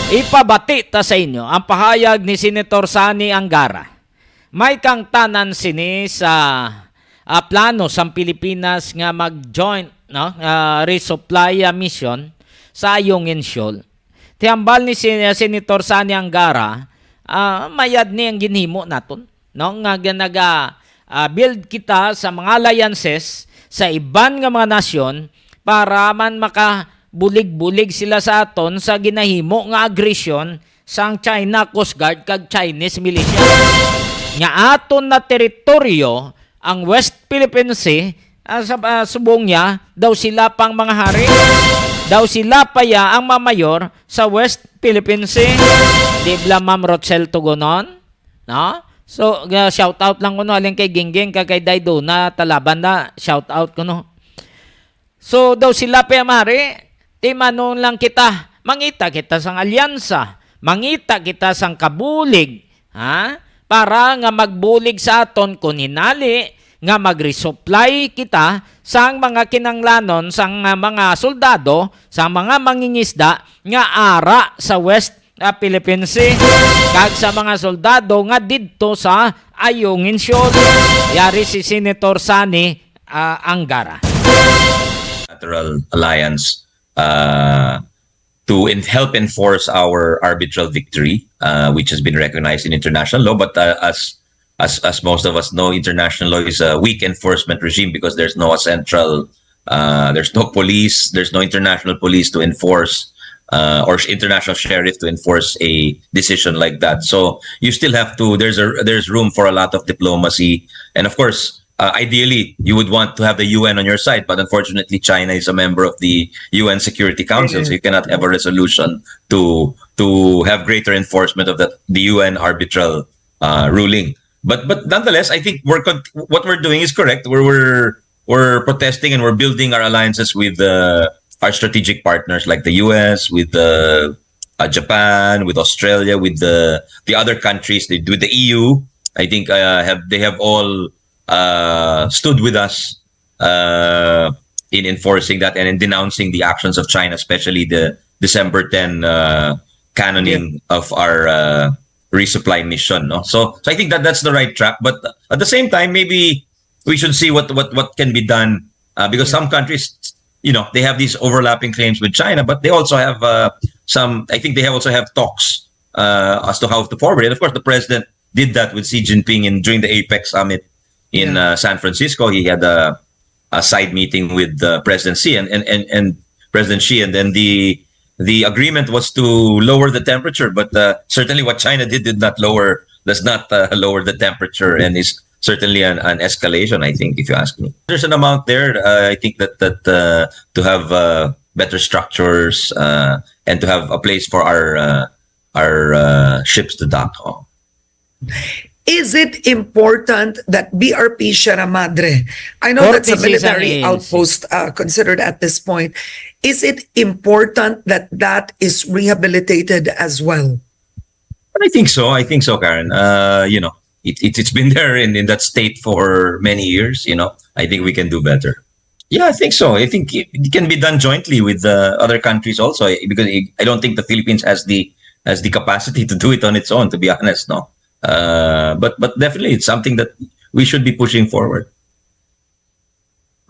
Speaker 1: Ipabati ta sa inyo ang pahayag ni Senator Sani Angara. May kang tanan sini sa plano sa Pilipinas nga mag-joint resupply mission sa Ayungin Shoal. Tiambal ni Senator Sani Angara, mayad ni ang ginhimo naton. Nga build kita sa mga alliances sa iban nga mga nasyon para man makabulig-bulig sila sa aton sa ginahimo nga agresyon sang China Coast Guard kag Chinese militia. Nga aton na teritoryo ang West Philippine Sea, sa subong niya daw sila pang mga hari. Daw sila paya ang mamayor sa West Philippine Sea. Di ba Ma'am Rochelle tugonon? No? So, shout out lang ko no. Alin kay Gingging, kay Daido na talaban na. Shout out ko no. So, daw sila paya mari. Di manon lang kita. Mangita kita sang alyansa. Mangita kita sang kabulig. Para nga magbulig sa aton kung hinali nga mag-resupply kita sang mga kinanglanon sang mga soldado, sang mga mangingisda nga ara sa West Philippine Sea kag sa mga soldado nga didto sa Ayungin Shoal. Yari si Senator Sani Angara.
Speaker 8: Bilateral alliance to help enforce our arbitral victory, which has been recognized in international law, but as most of us know, international law is a weak enforcement regime because there's no central, there's no police, there's no international police to enforce, or international sheriff to enforce a decision like that. So you still have to, there's room for a lot of diplomacy. And of course, ideally, you would want to have the UN on your side, but unfortunately, China is a member of the UN Security Council, so you cannot have a resolution to have greater enforcement of the UN arbitral ruling. But nonetheless, I think what we're doing is correct. We're protesting and we're building our alliances with our strategic partners like the US, with Japan, with Australia, with the other countries, with the EU. I think they have all stood with us in enforcing that and in denouncing the actions of China, especially the December 10 cannoning of our resupply mission. No? So I think that's the right track. But at the same time, maybe we should see what can be done because some countries, they have these overlapping claims with China, but they also have I think they also have talks as to how to forward it. Of course, the president did that with Xi Jinping during the APEC summit in San Francisco. He had a side meeting with President Xi and President Xi, and then the agreement was to lower the temperature, but certainly what China does not lower the temperature, and is certainly an escalation, I think, if you ask me. There's an amount there. I think that to have better structures and to have a place for our ships to dock.
Speaker 9: Is it important that BRP Sierra Madre, I know that's a military outpost considered at this point, is it important that that is rehabilitated as well?
Speaker 8: I think so, Karen. It's been there in that state for many years. I think we can do better. Yeah, I think so. I think it can be done jointly with other countries also, because I don't think the Philippines has the capacity to do it on its own, to be honest. No, But definitely it's something that we should be pushing forward.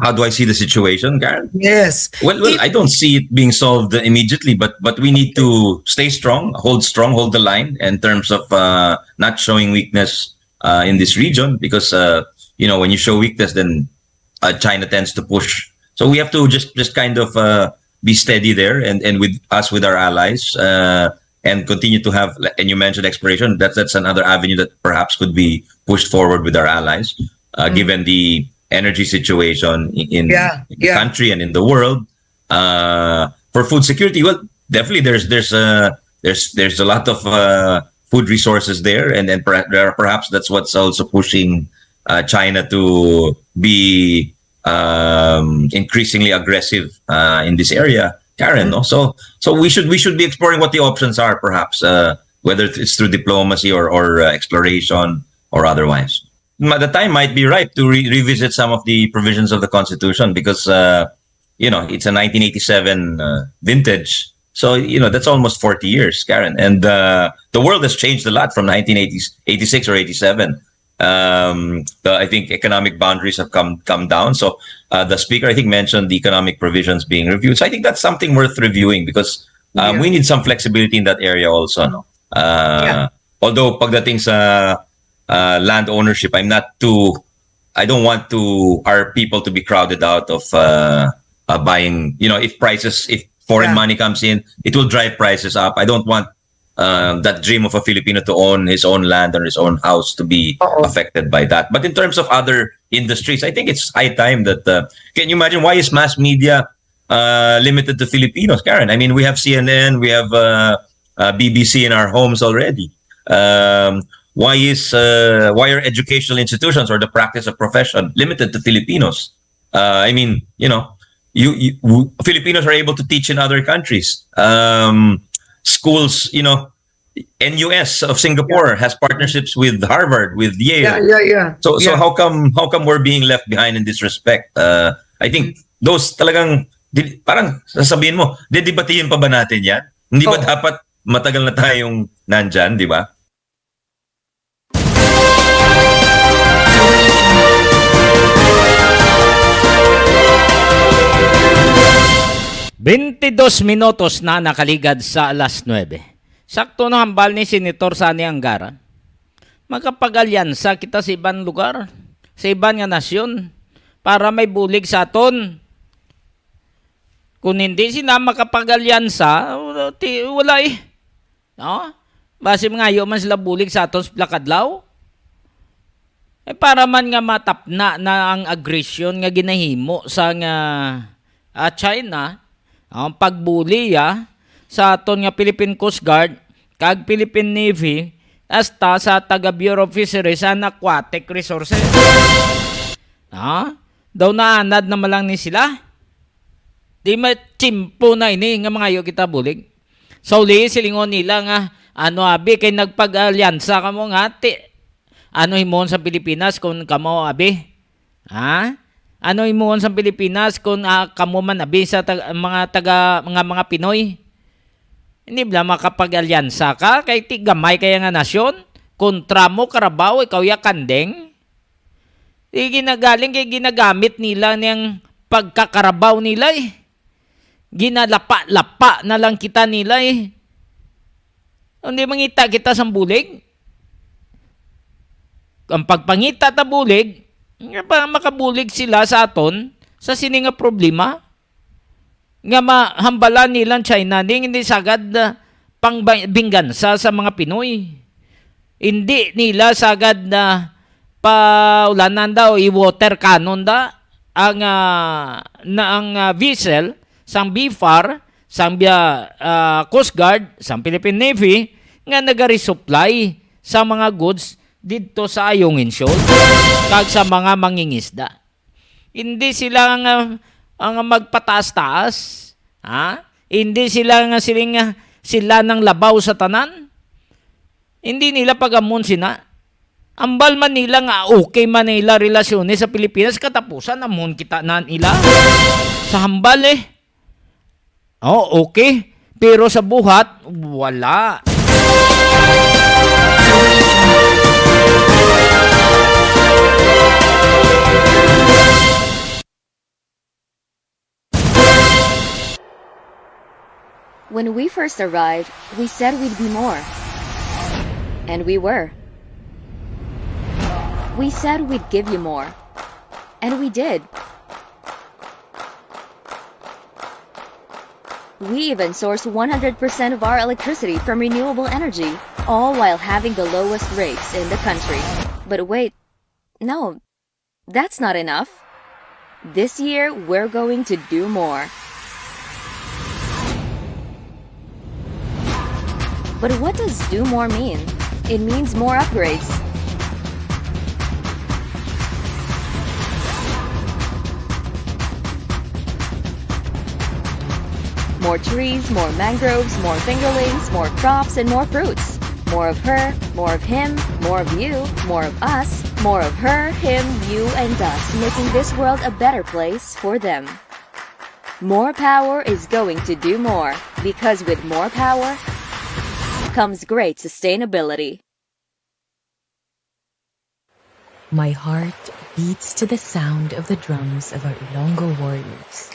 Speaker 8: How do I see the situation, Karen?
Speaker 9: Yes.
Speaker 8: Well, I don't see it being solved immediately, but we need to stay strong, hold the line in terms of not showing weakness in this region, because when you show weakness, then China tends to push. So we have to just kind of be steady there, and with our allies, and continue to have. And you mentioned exploration. That's another avenue that perhaps could be pushed forward with our allies, given the energy situation in the country and in the world. For food security, well, definitely there's a lot of food resources there, and perhaps that's what's also pushing China to be increasingly aggressive in this area, Karen. No? So we should be exploring what the options are, perhaps whether it's through diplomacy or exploration or otherwise. The time might be ripe to revisit some of the provisions of the Constitution, because it's a 1987 vintage. So that's almost 40 years, Karen, and the world has changed a lot from 1986 or 87. I think economic boundaries have come down. So the speaker, I think, mentioned the economic provisions being reviewed. So I think that's something worth reviewing, because we need some flexibility in that area also. No? Although pagdating sa land ownership, I don't want our people to be crowded out of buying. If foreign money comes in, it will drive prices up. I don't want that dream of a Filipino to own his own land or his own house to be affected by that. But in terms of other industries, I think it's high time that. Can you imagine, why is mass media limited to Filipinos, Karen? I mean, we have CNN, we have BBC in our homes already. Why are educational institutions or the practice of profession limited to Filipinos? Filipinos are able to teach in other countries. Schools, NUS of Singapore has partnerships with Harvard, with Yale. So how come we're being left behind in this respect? I think those talagang parang sasabihin mo, didebatihin pa ba natin yan? Hindi ba dapat matagal na tayong nandyan, di ba?
Speaker 1: Dos minutos na nakaligad sa alas 9. Sakto na hambal ni Senator Sani Angara. Magkapagalyansa kita sa ibang lugar, sa ibang nga nasyon, para may bulig sa aton. Kung hindi sila makapagalyansa, wala eh. No? Base mga man sila bulig sa aton sa plakadlaw. Para man nga matapna na ang aggression nga ginahimo sa nga China, ang pagbuli sa aton nga Philippine Coast Guard kag Philippine Navy hasta sa taga Bureau of Fisheries and Aquatic Resources. Daw naanad na malang ni sila. Di matsimpo na ini nga mga yo kita bulig. So silingon nila nga abi kay nagpag-alyansa kamo nga himon sa Pilipinas kung kamo abi? Himon sa Pilipinas kung kamo man abi sa mga Pinoy? Hindi ba makapag-alyansa ka kay tigamay kaya nga nasyon? Kontra mo Karabaw, ikaw ya kandeng? Ginagamit nila niyang pagkakarabaw nila eh. Ginalapa-lapa na lang kita nila eh. Hindi mangita kita sa bulig. Ang pagpangita ta bulig, makabulig sila sa aton sa sininga problema nga mahambalan nilang China hindi sagad pangbinggansa sa mga Pinoy. Hindi nila sagad na paulanan daw i-water cannon ang vessel sang BFAR, sang Coast Guard, sang Philippine Navy nga nagaresupply sa mga goods dito sa Ayungin Shoal kag sa mga mangingisda. Hindi sila ang magpataas-taas, hindi sila sila nang labaw sa tanan. Hindi nila pagamon sina. Ambal man nila nga okay man nila relasyones sa Pilipinas, katapusan amon kita na nila sa hambal eh. Okay, pero sa buhat wala.
Speaker 2: When we first arrived, we said we'd be more. And we were. We said we'd give you more. And we did. We even source 100% of our electricity from renewable energy, all while having the lowest rates in the country. But wait, no, that's not enough. This year, we're going to do more. But what does do more mean? It means more upgrades. More trees, more mangroves, more fingerlings, more crops, and more fruits. More of her, more of him, more of you, more of us, more of her, him, you, and us, making this world a better place for them. More power is going to do more, because with more power comes great sustainability.
Speaker 10: My heart beats to the sound of the drums of our Ilonggo warriors.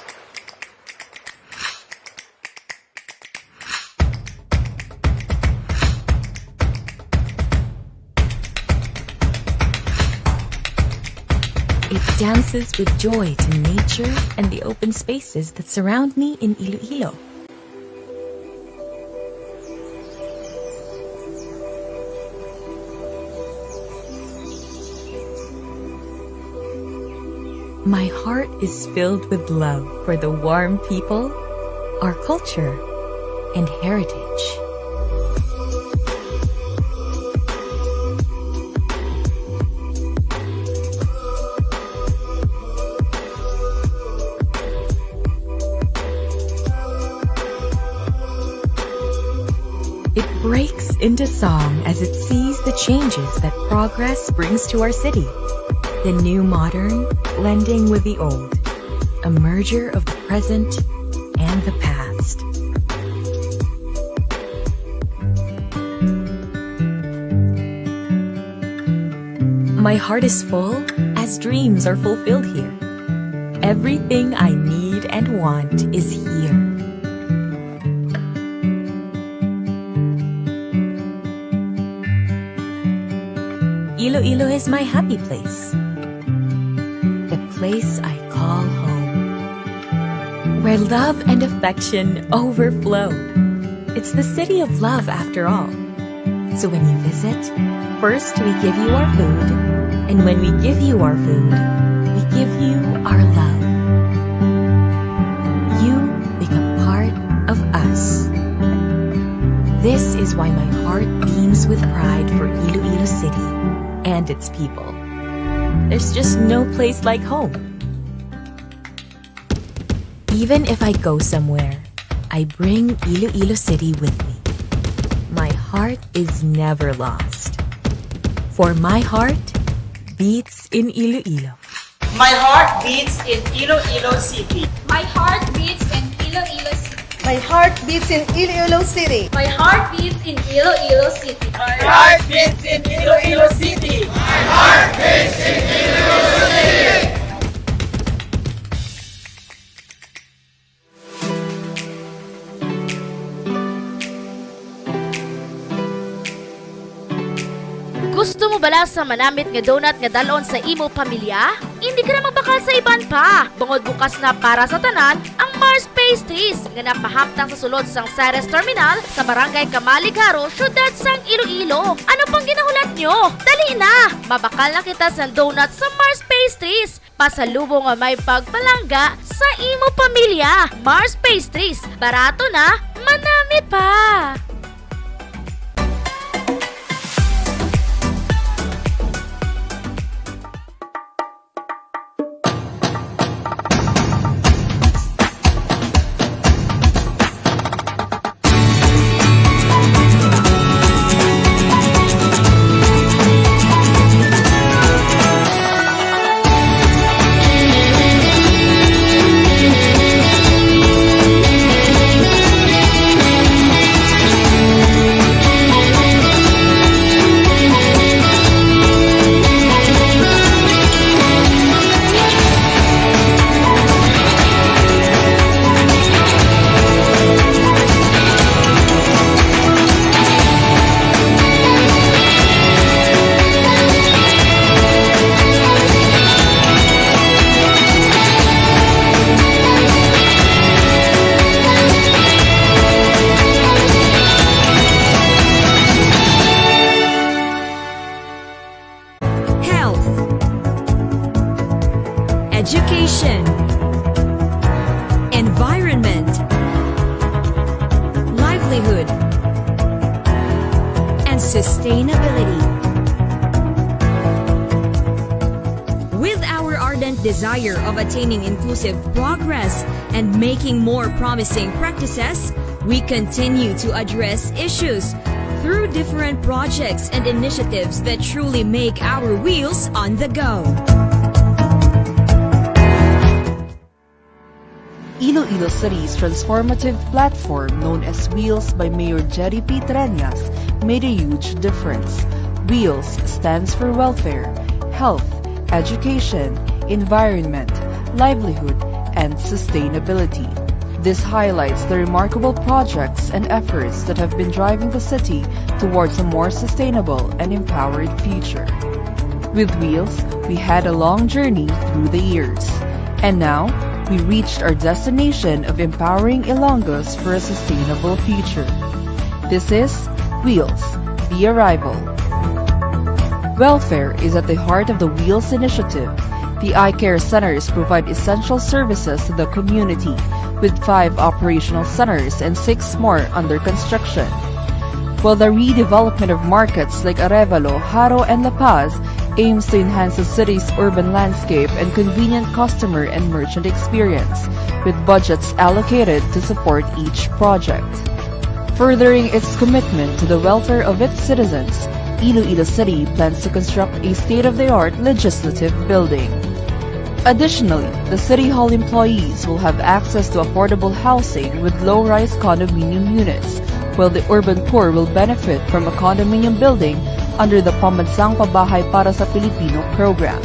Speaker 10: It dances with joy to nature and the open spaces that surround me in Iloilo. My heart is filled with love for the warm people, our culture, and heritage. It breaks into song as it sees the changes that progress brings to our city. The new modern blending with the old, a merger of the present and the past. My heart is full as dreams are fulfilled here. Everything I need and want is here. Iloilo is my happy place. The place I call home, where love and affection overflow. It's the city of love after all. So when you visit, first we give you our food, and when we give you our food, we give you our love. You become part of us. This is why my heart beams with pride for Iloilo City and its people. There's just no place like home. Even if I go somewhere, I bring Iloilo City with me. My heart is never lost. For my heart beats in Iloilo.
Speaker 11: My heart beats in Iloilo City.
Speaker 12: My heart beats in Iloilo City.
Speaker 13: My heart beats in Iloilo City.
Speaker 12: My heart beats in Iloilo City.
Speaker 11: My heart beats in Iloilo City.
Speaker 14: My heart beats in Iloilo City.
Speaker 4: Gusto mo bala sa manamit nga donut nga dalon sa imo pamilya? Hindi ka na magbakal sa iban pa. Bungod bukas na para sa tanan ang Mars Pastries nga napahamtang sa sulod sang Ceres Terminal sa Barangay Kamaligaro, syudad sang Iloilo. Ano pang ginahulat nyo? Dali na! Mabakal na kita sa donut sa Mars Pastries. Pasalubong nga may pagpalangga sa imo pamilya. Mars Pastries. Barato na, manamit pa!
Speaker 5: education, environment, livelihood, and sustainability. With our ardent desire of attaining inclusive progress and making more promising practices, we continue to address issues through different projects and initiatives that truly make our wheels on the go.
Speaker 3: Iloilo City's transformative platform, known as Wheels by Mayor Jerry P. Treñas, made a huge difference. Wheels stands for welfare, health, education, environment, livelihood, and sustainability. This highlights the remarkable projects and efforts that have been driving the city towards a more sustainable and empowered future. With Wheels, we had a long journey through the years, and now we reached our destination of empowering Ilonggos for a sustainable future. This is Wheels, the arrival. Welfare is at the heart of the Wheels initiative. The eye care centers provide essential services to the community, with 5 operational centers and 6 more under construction. While the redevelopment of markets like Arevalo, Haro, and La Paz aims to enhance the city's urban landscape and convenient customer and merchant experience, with budgets allocated to support each project. Furthering its commitment to the welfare of its citizens, Iloilo City plans to construct a state-of-the-art legislative building. Additionally, the City Hall employees will have access to affordable housing with low-rise condominium units, while the urban poor will benefit from a condominium building under the Pambansang Pabahay para sa Pilipino program.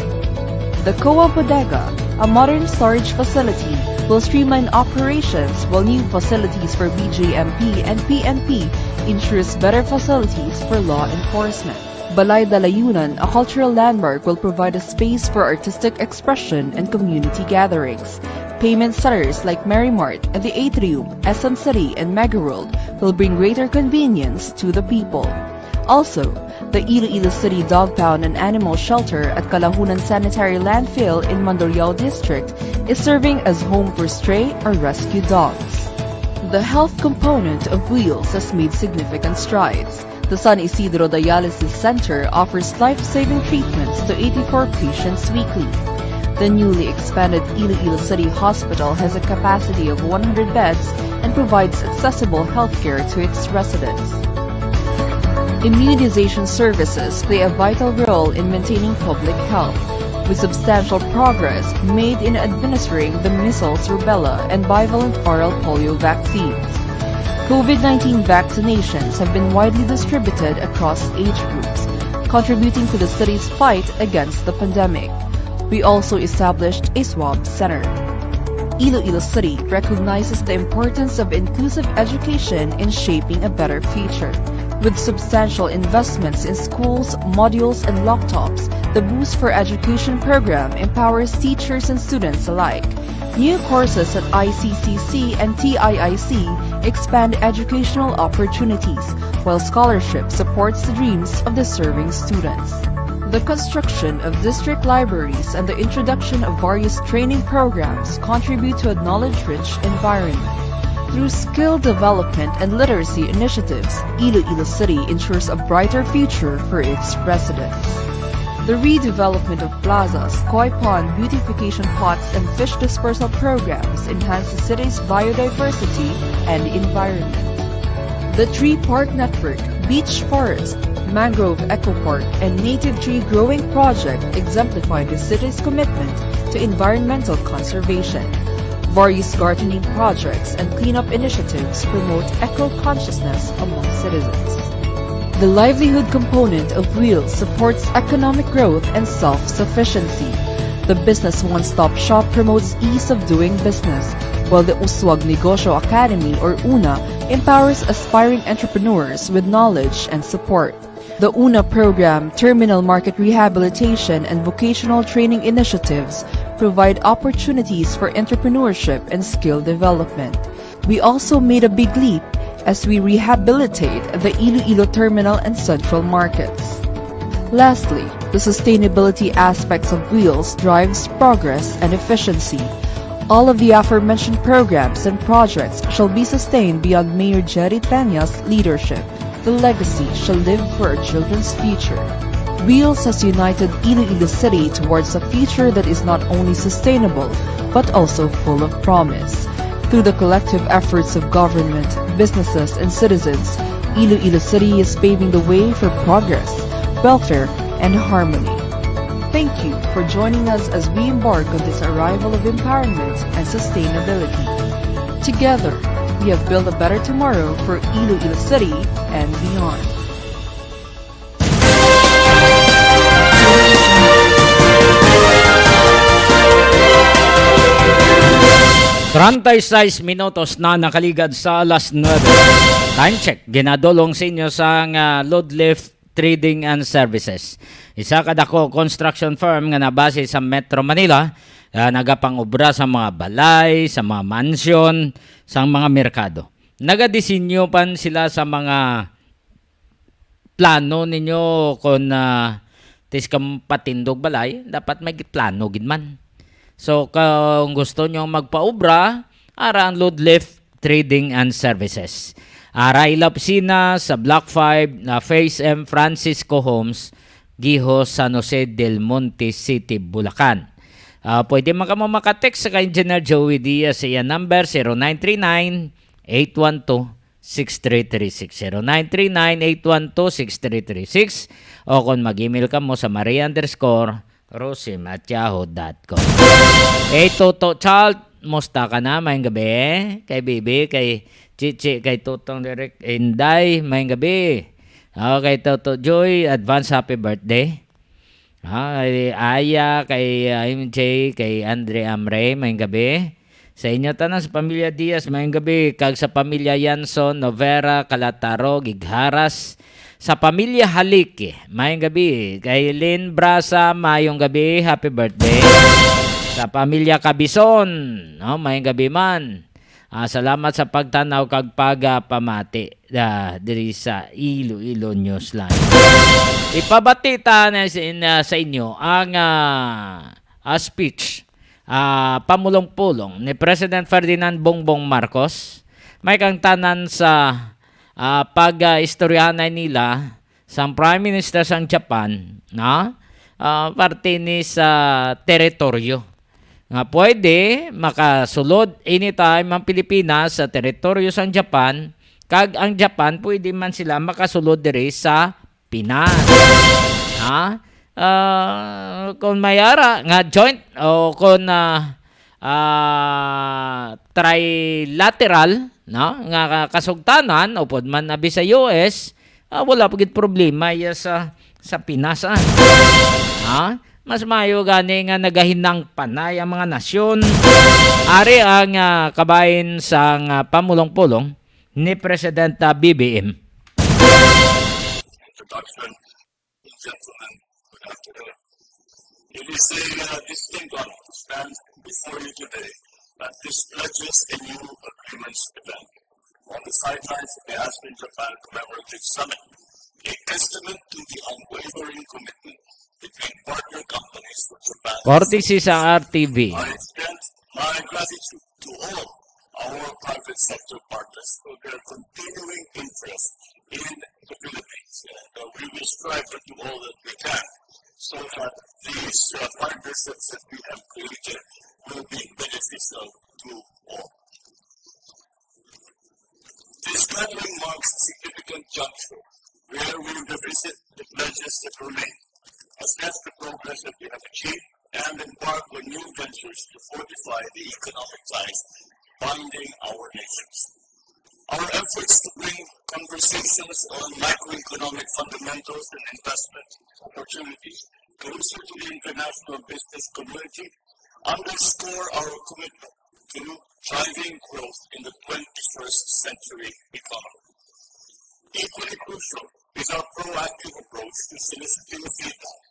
Speaker 3: The COA Bodega, a modern storage facility, will streamline operations, while new facilities for BJMP and PNP ensures better facilities for law enforcement. Balay Dalayunan, a cultural landmark, will provide a space for artistic expression and community gatherings. Payment centers like Marymart and the Atrium, SM City, and Megaworld will bring greater convenience to the people. Also, the Iloilo City Dog Pound and Animal Shelter at Kalahunan Sanitary Landfill in Mandurriao District is serving as home for stray or rescue dogs. The health component of Wheels has made significant strides. The San Isidro Dialysis Center offers life-saving treatments to 84 patients weekly. The newly expanded Iloilo City Hospital has a capacity of 100 beds and provides accessible healthcare to its residents. Immunization services play a vital role in maintaining public health, with substantial progress made in administering the measles, rubella, and bivalent oral polio vaccines. COVID-19 vaccinations have been widely distributed across age groups, contributing to the city's fight against the pandemic. We also established a swab center. Iloilo City recognizes the importance of inclusive education in shaping a better future. With substantial investments in schools, modules, and laptops, the Boost for Education program empowers teachers and students alike. New courses at ICCC and TIIC expand educational opportunities, while scholarship supports the dreams of deserving students. The construction of district libraries and the introduction of various training programs contribute to a knowledge-rich environment. Through skill development and literacy initiatives, Iloilo City ensures a brighter future for its residents. The redevelopment of plazas, koi pond, beautification pots, and fish dispersal programs enhance the city's biodiversity and environment. The Tree Park Network, Beach Forest, Mangrove Eco Park, and Native Tree Growing Project exemplify the city's commitment to environmental conservation. Various gardening projects and cleanup initiatives promote eco-consciousness among citizens. The livelihood component of Wheels supports economic growth and self-sufficiency. The Business One-Stop Shop promotes ease of doing business, while the Uswag Negosyo Academy, or UNA, empowers aspiring entrepreneurs with knowledge and support. The UNA program, Terminal Market Rehabilitation, and Vocational Training Initiatives provide opportunities for entrepreneurship and skill development. We also made a big leap as we rehabilitate the Iloilo Terminal and Central Markets. Lastly, the sustainability aspects of Wheels drives progress and efficiency. All of the aforementioned programs and projects shall be sustained beyond Mayor Jerry Peña's leadership. The legacy shall live for our children's future. Wheels has united Iloilo City towards a future that is not only sustainable, but also full of promise. Through the collective efforts of government, businesses, and citizens, Iloilo City is paving the way for progress, welfare, and harmony. Thank you for joining us as we embark on this arrival of empowerment and sustainability. Together, we have built a better tomorrow for Iloilo City and beyond.
Speaker 1: Minutos na nakaligad sa alas 9. Time check, ginadulong sa inyo sa load lift trading and services. Isa kadako construction firm nga nabase sa Metro Manila, nagapangobra sa mga balay, sa mga mansyon, sa mga merkado. Nagadesinyo pan sila sa mga plano ninyo kung tis kam patindog balay, dapat may plano gid man. So kung gusto nyo magpaubra, ara ang load lift trading and services. Ara ila opisina sa Block 5 na Phase M Francisco Homes, Giho, San Jose del Monte City, Bulacan. Pwede makatext sa Engineer Joey Diaz sa iyan number 0939-812-6336. 0939-812-6336 o kung mag-email ka mo sa maria_rosim@yahoo.com. Toto Child, musta ka na? Mayang gabi. Kay Bibi, kay Chichi, kay Tutong Direk Inday, mayang gabi. Kay Toto Joy, advance happy birthday. Kay Aya, kay MJ, kay Andre Amre, mayang gabi. Sa inyo tanan sa pamilya Diaz, mayang gabi. Kag sa pamilya Yanson, Novera, Calataro, Gigharas. Sa pamilya Haliki, mayang gabi. Kay Lynn Brasa, mayong gabi, happy birthday. Sa pamilya Cabison, mayang gabi man. Salamat sa pagtanaw kag pagpamati diri sa Iloilo Newsline. Ipabati ta na sa inyo ang speech pamulong-pulong ni President Ferdinand Bongbong Marcos. May kang tanan sa pag-istoryahan nila sa Prime Minister sang Japan, parte ni sa teritoryo. Nga pwede makasulod anytime ang Pilipinas sa teritoryo sang Japan, kag ang Japan pwede man sila makasulod diri sa Pinas. Kung mayara nga joint o kung trilateral, nga kasugtanan o pod man abi sa US, wala pagid problema sa Pinas. Mas mayo gani nga nagahinang panay ang mga nasyon. Ari ang kabahin sa pamulong-pulong ni President BBM.
Speaker 15: Introduction, gentlemen, good afternoon. It is a distinct honor to stand before you today at this pledges a new agreements event on the sidelines of the Aspen Japan Commemorative Summit, a testament to the unwavering commitment between partner companies for Japan.
Speaker 1: Courtesy sa RTV.
Speaker 15: I extend my gratitude to all our private sector partners for their continuing interest in the Philippines. And we will strive to do all that we can so that these partnerships that we have created will be beneficial to all. This gathering marks a significant juncture where we revisit the pledges that remain, assess the progress that we have achieved, and embark on new ventures to fortify the economic ties binding our nations. Our efforts to bring conversations on macroeconomic fundamentals and investment opportunities closer to the international business community underscore our commitment to driving growth in the 21st century economy. Equally crucial is our proactive approach to soliciting feedback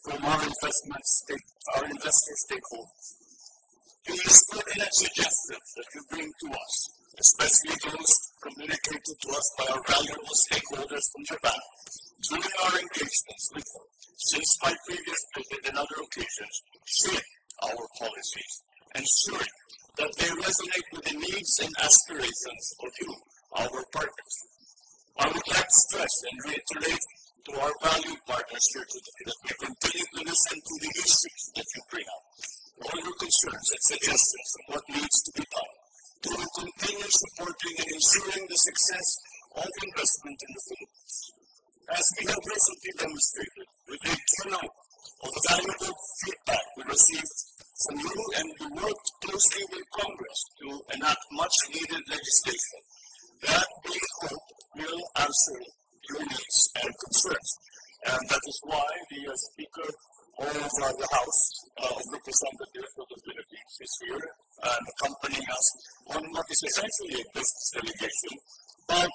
Speaker 15: from our investor stakeholders. These pertinent suggestions that you bring to us, especially those communicated to us by our valuable stakeholders from Japan, during our engagements with them, that they resonate with the needs and aspirations of you, our partners. I would like to stress and reiterate to our valued partners here today that we continue to listen to the issues that you bring up, all your concerns and suggestions on what needs to be done to continue supporting and ensuring the success of investment in the Philippines. As we have recently demonstrated with a turnout of valuable feedback we received from you, and we worked closely with Congress to enact much needed legislation that we hope will answer your needs and concerns. And that is why the Speaker of the House of Representatives of the Philippines is here and accompanying us on what is essentially a business delegation. But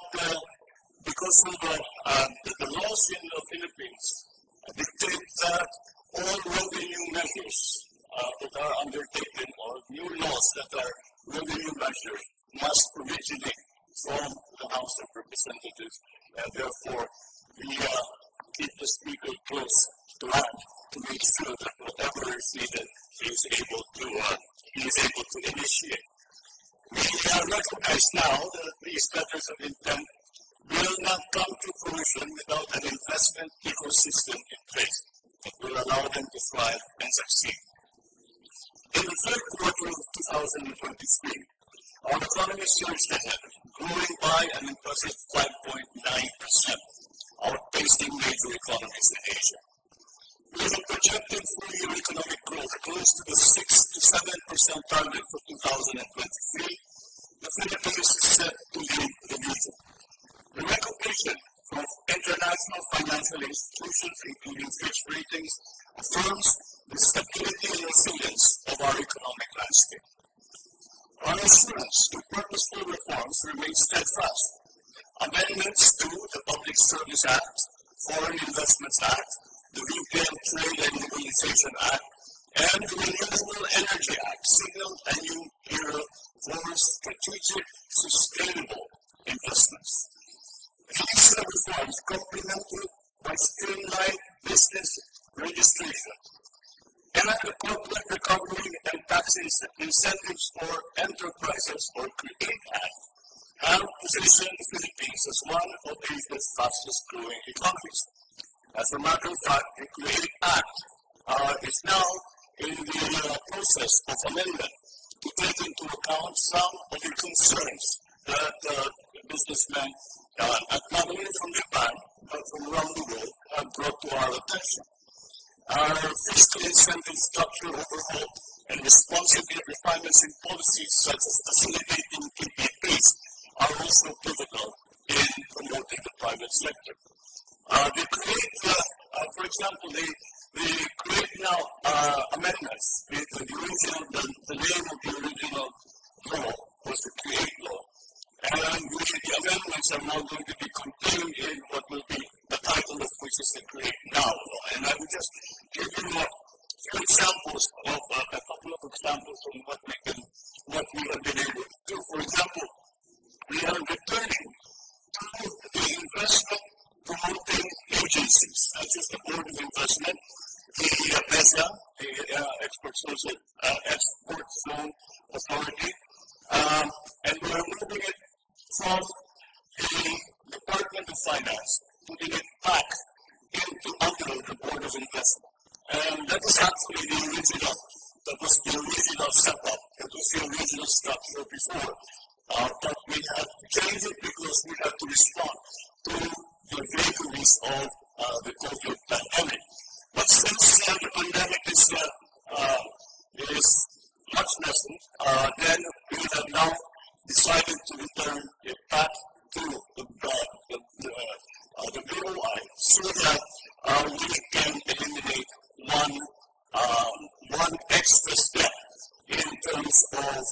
Speaker 15: because of the laws in the Philippines dictate that all revenue measures that are undertaken or new laws that are revenue measures must originate from the House of Representatives, and therefore we keep the Speaker close to hand to make sure that whatever is needed he is able to initiate. We recognize now that these letters of intent will not come to fruition without an investment ecosystem in place that will allow them to thrive and succeed. In the third quarter of 2023, our economy surged ahead, growing by an impressive 5.9%, outpacing major economies in Asia. With a projected full-year economic growth close to the 6 to 7% target for 2023, the Philippines is set to lead the region. The recognition from international financial institutions, including Fitch Ratings, affirms the stability and resilience of our economic landscape. Our assurance to purposeful reforms remains steadfast. Amendments to the Public Service Act, Foreign Investments Act, the Retail Trade and Liberalization Act, and the Renewable Energy Act signal a new era for strategic, sustainable investments. These reforms complemented by streamlined business registration and the corporate recovery and tax incentives for enterprises or CREATE Act have positioned the Philippines as one of Asia's fastest growing economies. As a matter of fact, the CREATE Act is now in the process of amendment to take into account some of the concerns that businessmen, not only from Japan, but from around the world, have brought to our attention. Our fiscal incentive structure overhaul and responsive refinements in policies such as facilitating PPPs are also pivotal in promoting the private sector. The CREATE, for example, the CREATE now amendments, the name of the original law was the CREATE law. And the amendments are now going to be contained in what will be the title of which is the CREATE Now law. And I will just give you a few examples of a couple of examples on what we have been able to do. For example, we are returning to the investment promoting agencies, such as the Board of Investment, the PESA, the Export Zone Authority, and we are moving it from the Department of Finance, putting it back under the Board of Investment. And that was actually the original setup. It was the original structure before. But we had to change it because we had to respond to the vagaries of the COVID pandemic. But since the pandemic is much lessened, then we have now decided to return it back to the BOI so that we can eliminate one extra step in terms of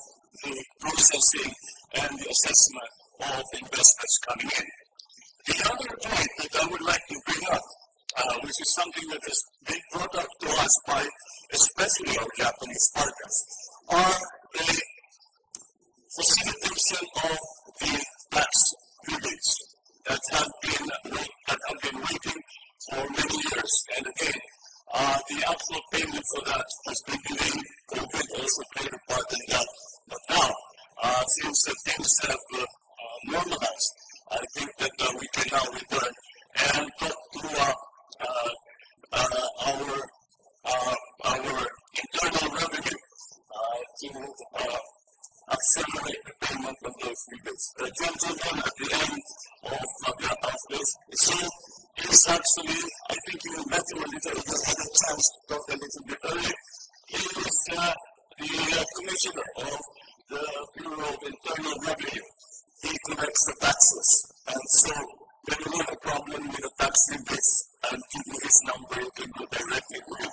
Speaker 15: the processing and the assessment of investments coming in. The other point that I would like to bring up, which is something that has been brought up to us by especially our Japanese partners, are the facilitation of the tax rebates that have been waiting for many years. And again, the actual payment for that has been delayed. COVID also played a part in that. But since things have normalized, I think that we can now return and talk to our internal revenue to accelerate the payment of those rebates. The gentleman at the end of this is actually, I think you met him a little, you had a chance to talk a little bit earlier. He is the commissioner of the Bureau of Internal Revenue. He collects the taxes, and so when you have a problem with the tax rebates, and give you his number, you can go directly to him.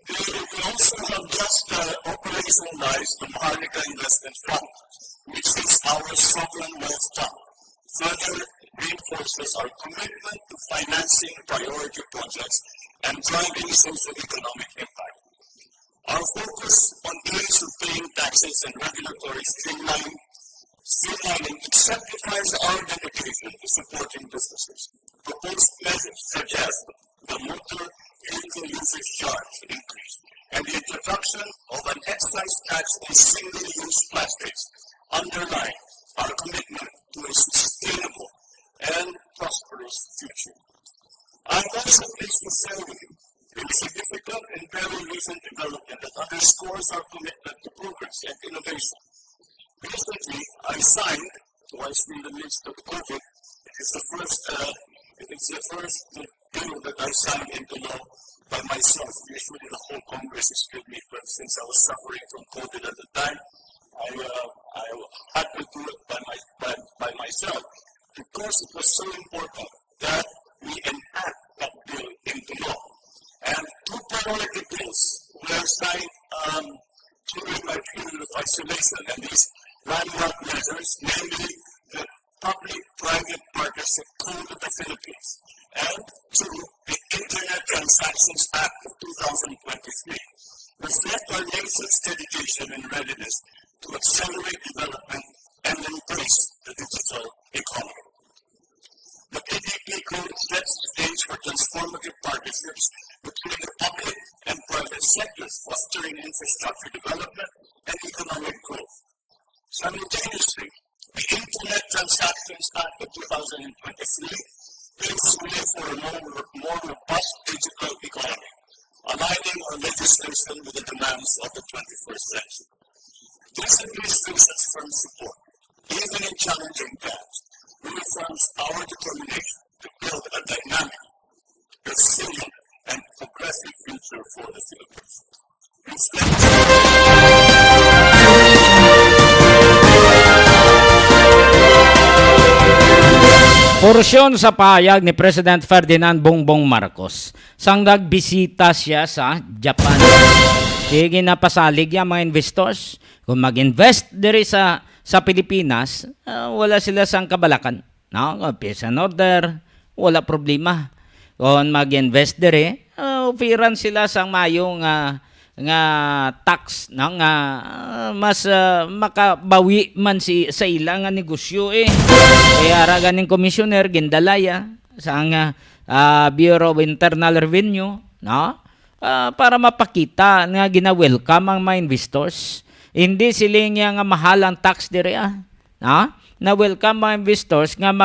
Speaker 15: We also have just operationalized the Maharlika Investment Fund, which is our sovereign wealth fund. Further reinforces our commitment to financing priority projects and driving socio-economic impact. Our focus on ease of paying taxes and regulatory streamlining exemplifies our dedication to supporting businesses. Proposed measures such as the motor vehicle usage charge increase and the introduction of an excise tax on single-use plastics underline our commitment to a sustainable and prosperous future. I'm also pleased to share with you a significant and very recent development that underscores our commitment to progress and innovation. Recently, I signed, whilst in the midst of COVID, it's the first bill that I signed into law by myself. Usually the whole Congress is with me, but since I was suffering from COVID at the time, I had to do it by myself because it was so important that we enact that bill into law. And two priority bills were signed during my period of isolation, and these landmark measures, namely the Public-Private Partnership Code of the Philippines and two, the Internet Transactions Act of 2023, reflect our nation's dedication and readiness to accelerate development and embrace the digital economy. The PPP Code sets the stage for transformative partnerships between the public and private sectors, fostering infrastructure development and economic growth. Simultaneously, the Internet Transactions Act of 2023 paves the way for a more robust digital economy, aligning our legislation with the demands of the 21st century. This administration's firm support, even in challenging times, reaffirms our determination to build a dynamic, resilient, and progressive future for the Philippines.
Speaker 1: Porsyon sa pahayag ni President Ferdinand Bongbong Marcos sang nagbisita siya sa Japan. Sige na pasalig yung mga investors. Kung mag-invest diri sa Pilipinas, wala sila sang kabalakan. No? Peace and order, wala problema. Kung mag-invest diri, opiran sila sang mayong nga tax no? Nga mas makabawi man sa ilang nga negosyo Kaya ganing commissioner gindalaya sang Bureau of Internal Revenue no? Para mapakita nga gina-welcome ang mga investors. Hindi sila nga mahalang tax diri no? Na welcome mga investors nga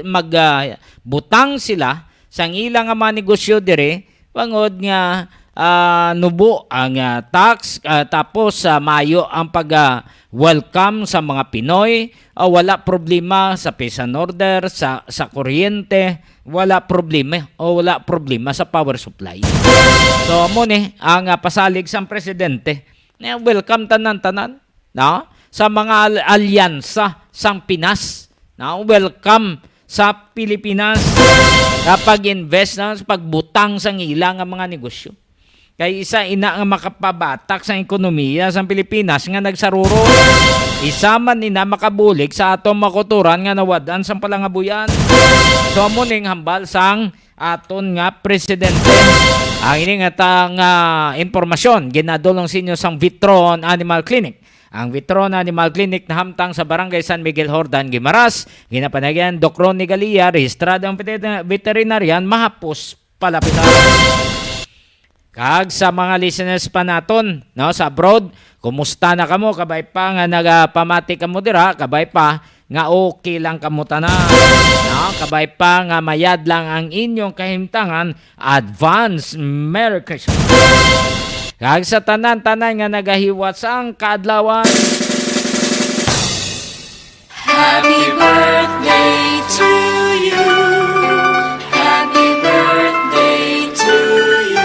Speaker 1: magbutang sila sang ilang nga mga negosyo diri pangod nga nubo ang tax tapos mayo ang welcome sa mga Pinoy wala problema sa peace and order sa kuryente wala problema sa power supply. So mo ni ang pasalig sang presidente welcome tanan no? Sa mga alyansa sang Pinas no? Welcome sa Pilipinas kapag invest na sa pagbutang sang ilang nga mga negosyo. Kay isa ina nga makapabatak sa ekonomiya sa Pilipinas nga nagsaruro. Isa man ina makabulig sa atong makuturan nga nawadan sa palangabuyan. So mo ning hambal sang aton nga presidente. Ang ini nga impormasyon ginadulong sa inyo sang Vitron Animal Clinic. Ang Vitron Animal Clinic na hamtang sa Barangay San Miguel Hordan, Guimaras, ginapanagyan Doc Ronnie Galia, rehistradong veterinarian, mahapos palapitan. Kag sa mga listeners pa naton, no, sa abroad, kumusta na kamo? Kabay pa nga nagapamati kamo dira, kabay pa nga okay lang kamo tanan. No, kabay pa nga mayad lang ang inyong kahimtangan. Advance Merry Christmas. Kag sa tanan-tanan nga nagahiwat sa ang kaadlawan.
Speaker 14: Happy birthday to you. Happy birthday to you.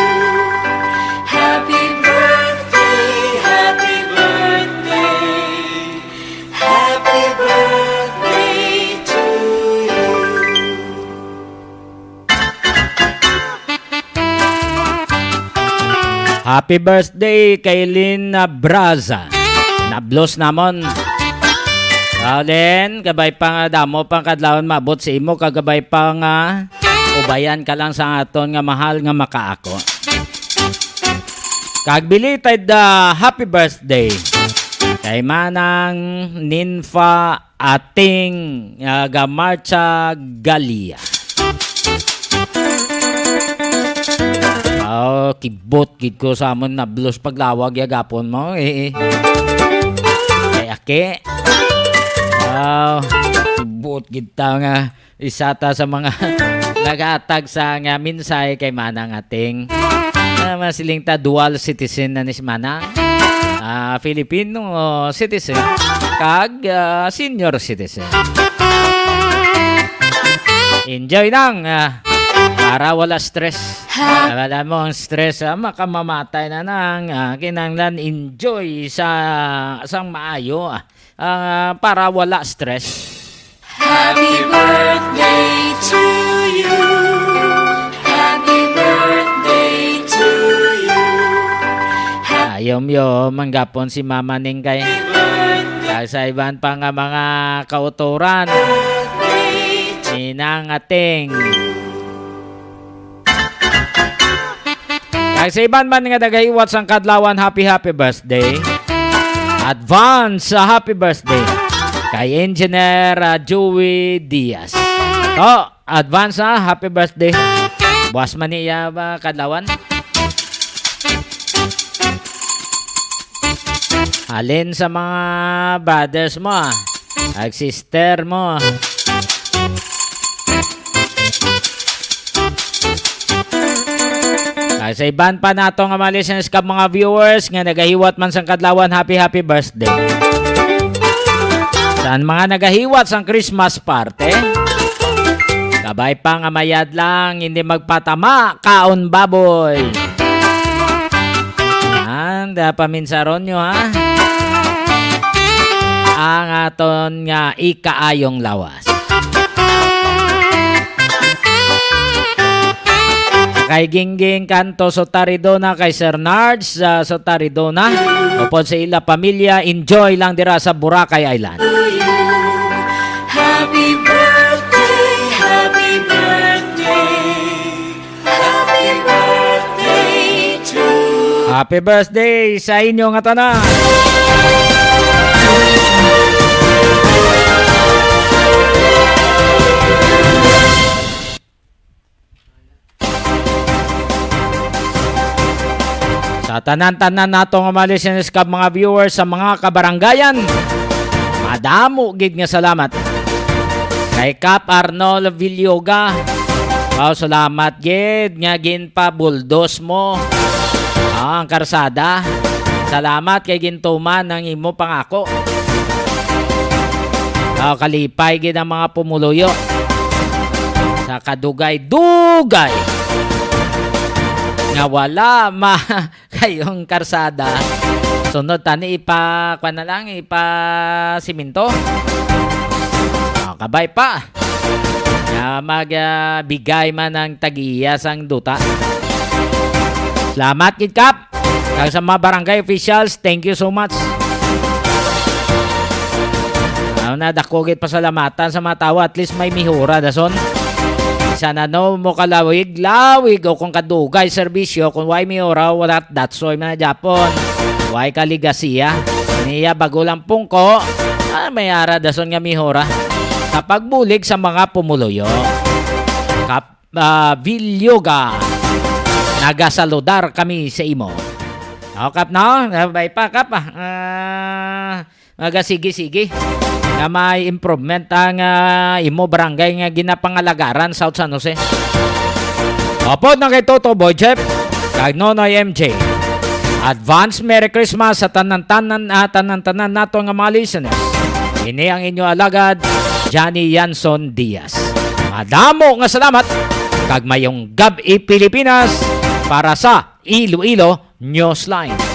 Speaker 14: Happy birthday, happy birthday. Happy birthday to you.
Speaker 1: Happy birthday kay Lynn Braza. Nablos namon. Then, gabay pa nga damo pang kadlawon mabot sa imo, kagabay pa nga ubayan ka lang sa aton nga mahal nga makaako. Kagbelated happy birthday kay manang Ninfa ating Gamarcha Galia. Kibot gid ko sa amon na blues paglawag yagapon mo Kay ake. Kibot gid ta nga isa ta sa mga nagatag sa nga minsay kay manang ating masiling ta dual citizen na ni Manang. Filipino citizen kag senior citizen. Enjoy nang para wala stress. Wala mo ang stress, makamamatay na nang kinanglan enjoy sa sang maayo para wala stress.
Speaker 14: Happy birthday to you. Happy birthday to you.
Speaker 1: Yom manggapon si Mama Ning kay sa iban pa nga mga kauturan inang ating kay sa iban man nga nagahiwat sang kadlawan happy birthday. Advance happy birthday kay Engineer Joey Diaz. Advance happy birthday. Buwas man niya ba kadlawan? Alin sa mga brothers mo, ag sister mo. Sa iban pa nato nga mga listeners kag mga viewers nga nagahiwat man sang kadlawan happy birthday. Saan mga nagahiwat sang Christmas party? Kabay pa nga mayad lang, hindi magpatama, kaon baboy. Anda paminsaron nyo ha. Ang aton nga ikaayong lawas. Kay Gingging Kanto Sotaridona, kay Sir Nards Sotaridona, upod sa ila pamilya, enjoy lang dira sa Boracay Island.
Speaker 14: Happy birthday, happy birthday, happy birthday to you.
Speaker 1: Happy birthday sa inyo nga tanan. Sa tanan-tanan nato nga mga listeners kag mga viewers sa mga kabaranggayan, madamo gid nga salamat. Kay Cap Arnold Villoga, salamat gid nga ginpa buldos mo ang karsada. Salamat kay gintuman ng imo pangako. Kalipay gid ang mga pumuluyo sa kadugay-dugay nga wala kayong karsada. Sunod tani ipa siminto. Kabay pa nga magbigay man ng tagiya sang duta. Salamat gid Kap. Kag sa mga barangay officials, thank you so much. Dako gid pasalamatan sa mga tao, at least may mihura dason. Sana mo kalawig-lawig o kung kadugay serbisyo, kung way mihura wala datsoy man na Japon. Way kaligasiya. Niya bago lang pungko, may ara dason nga mihura. Kapag bulig sa mga pumuluyo. Vilyoga. nagasaludar kami sa imo. Kap no, bay pa kap sige na may improvement ang imo barangay nga ginapangalagaran South San Jose. Opo na kay Toto Boy Jeff, kag Nonoy MJ. Advance Merry Christmas sa tanan-tanan nato nga mga listeners. Ini ang inyo alagad, Johnny Yanson Diaz. Madamo nga salamat kag mayong gabi Pilipinas para sa Iloilo Newsline.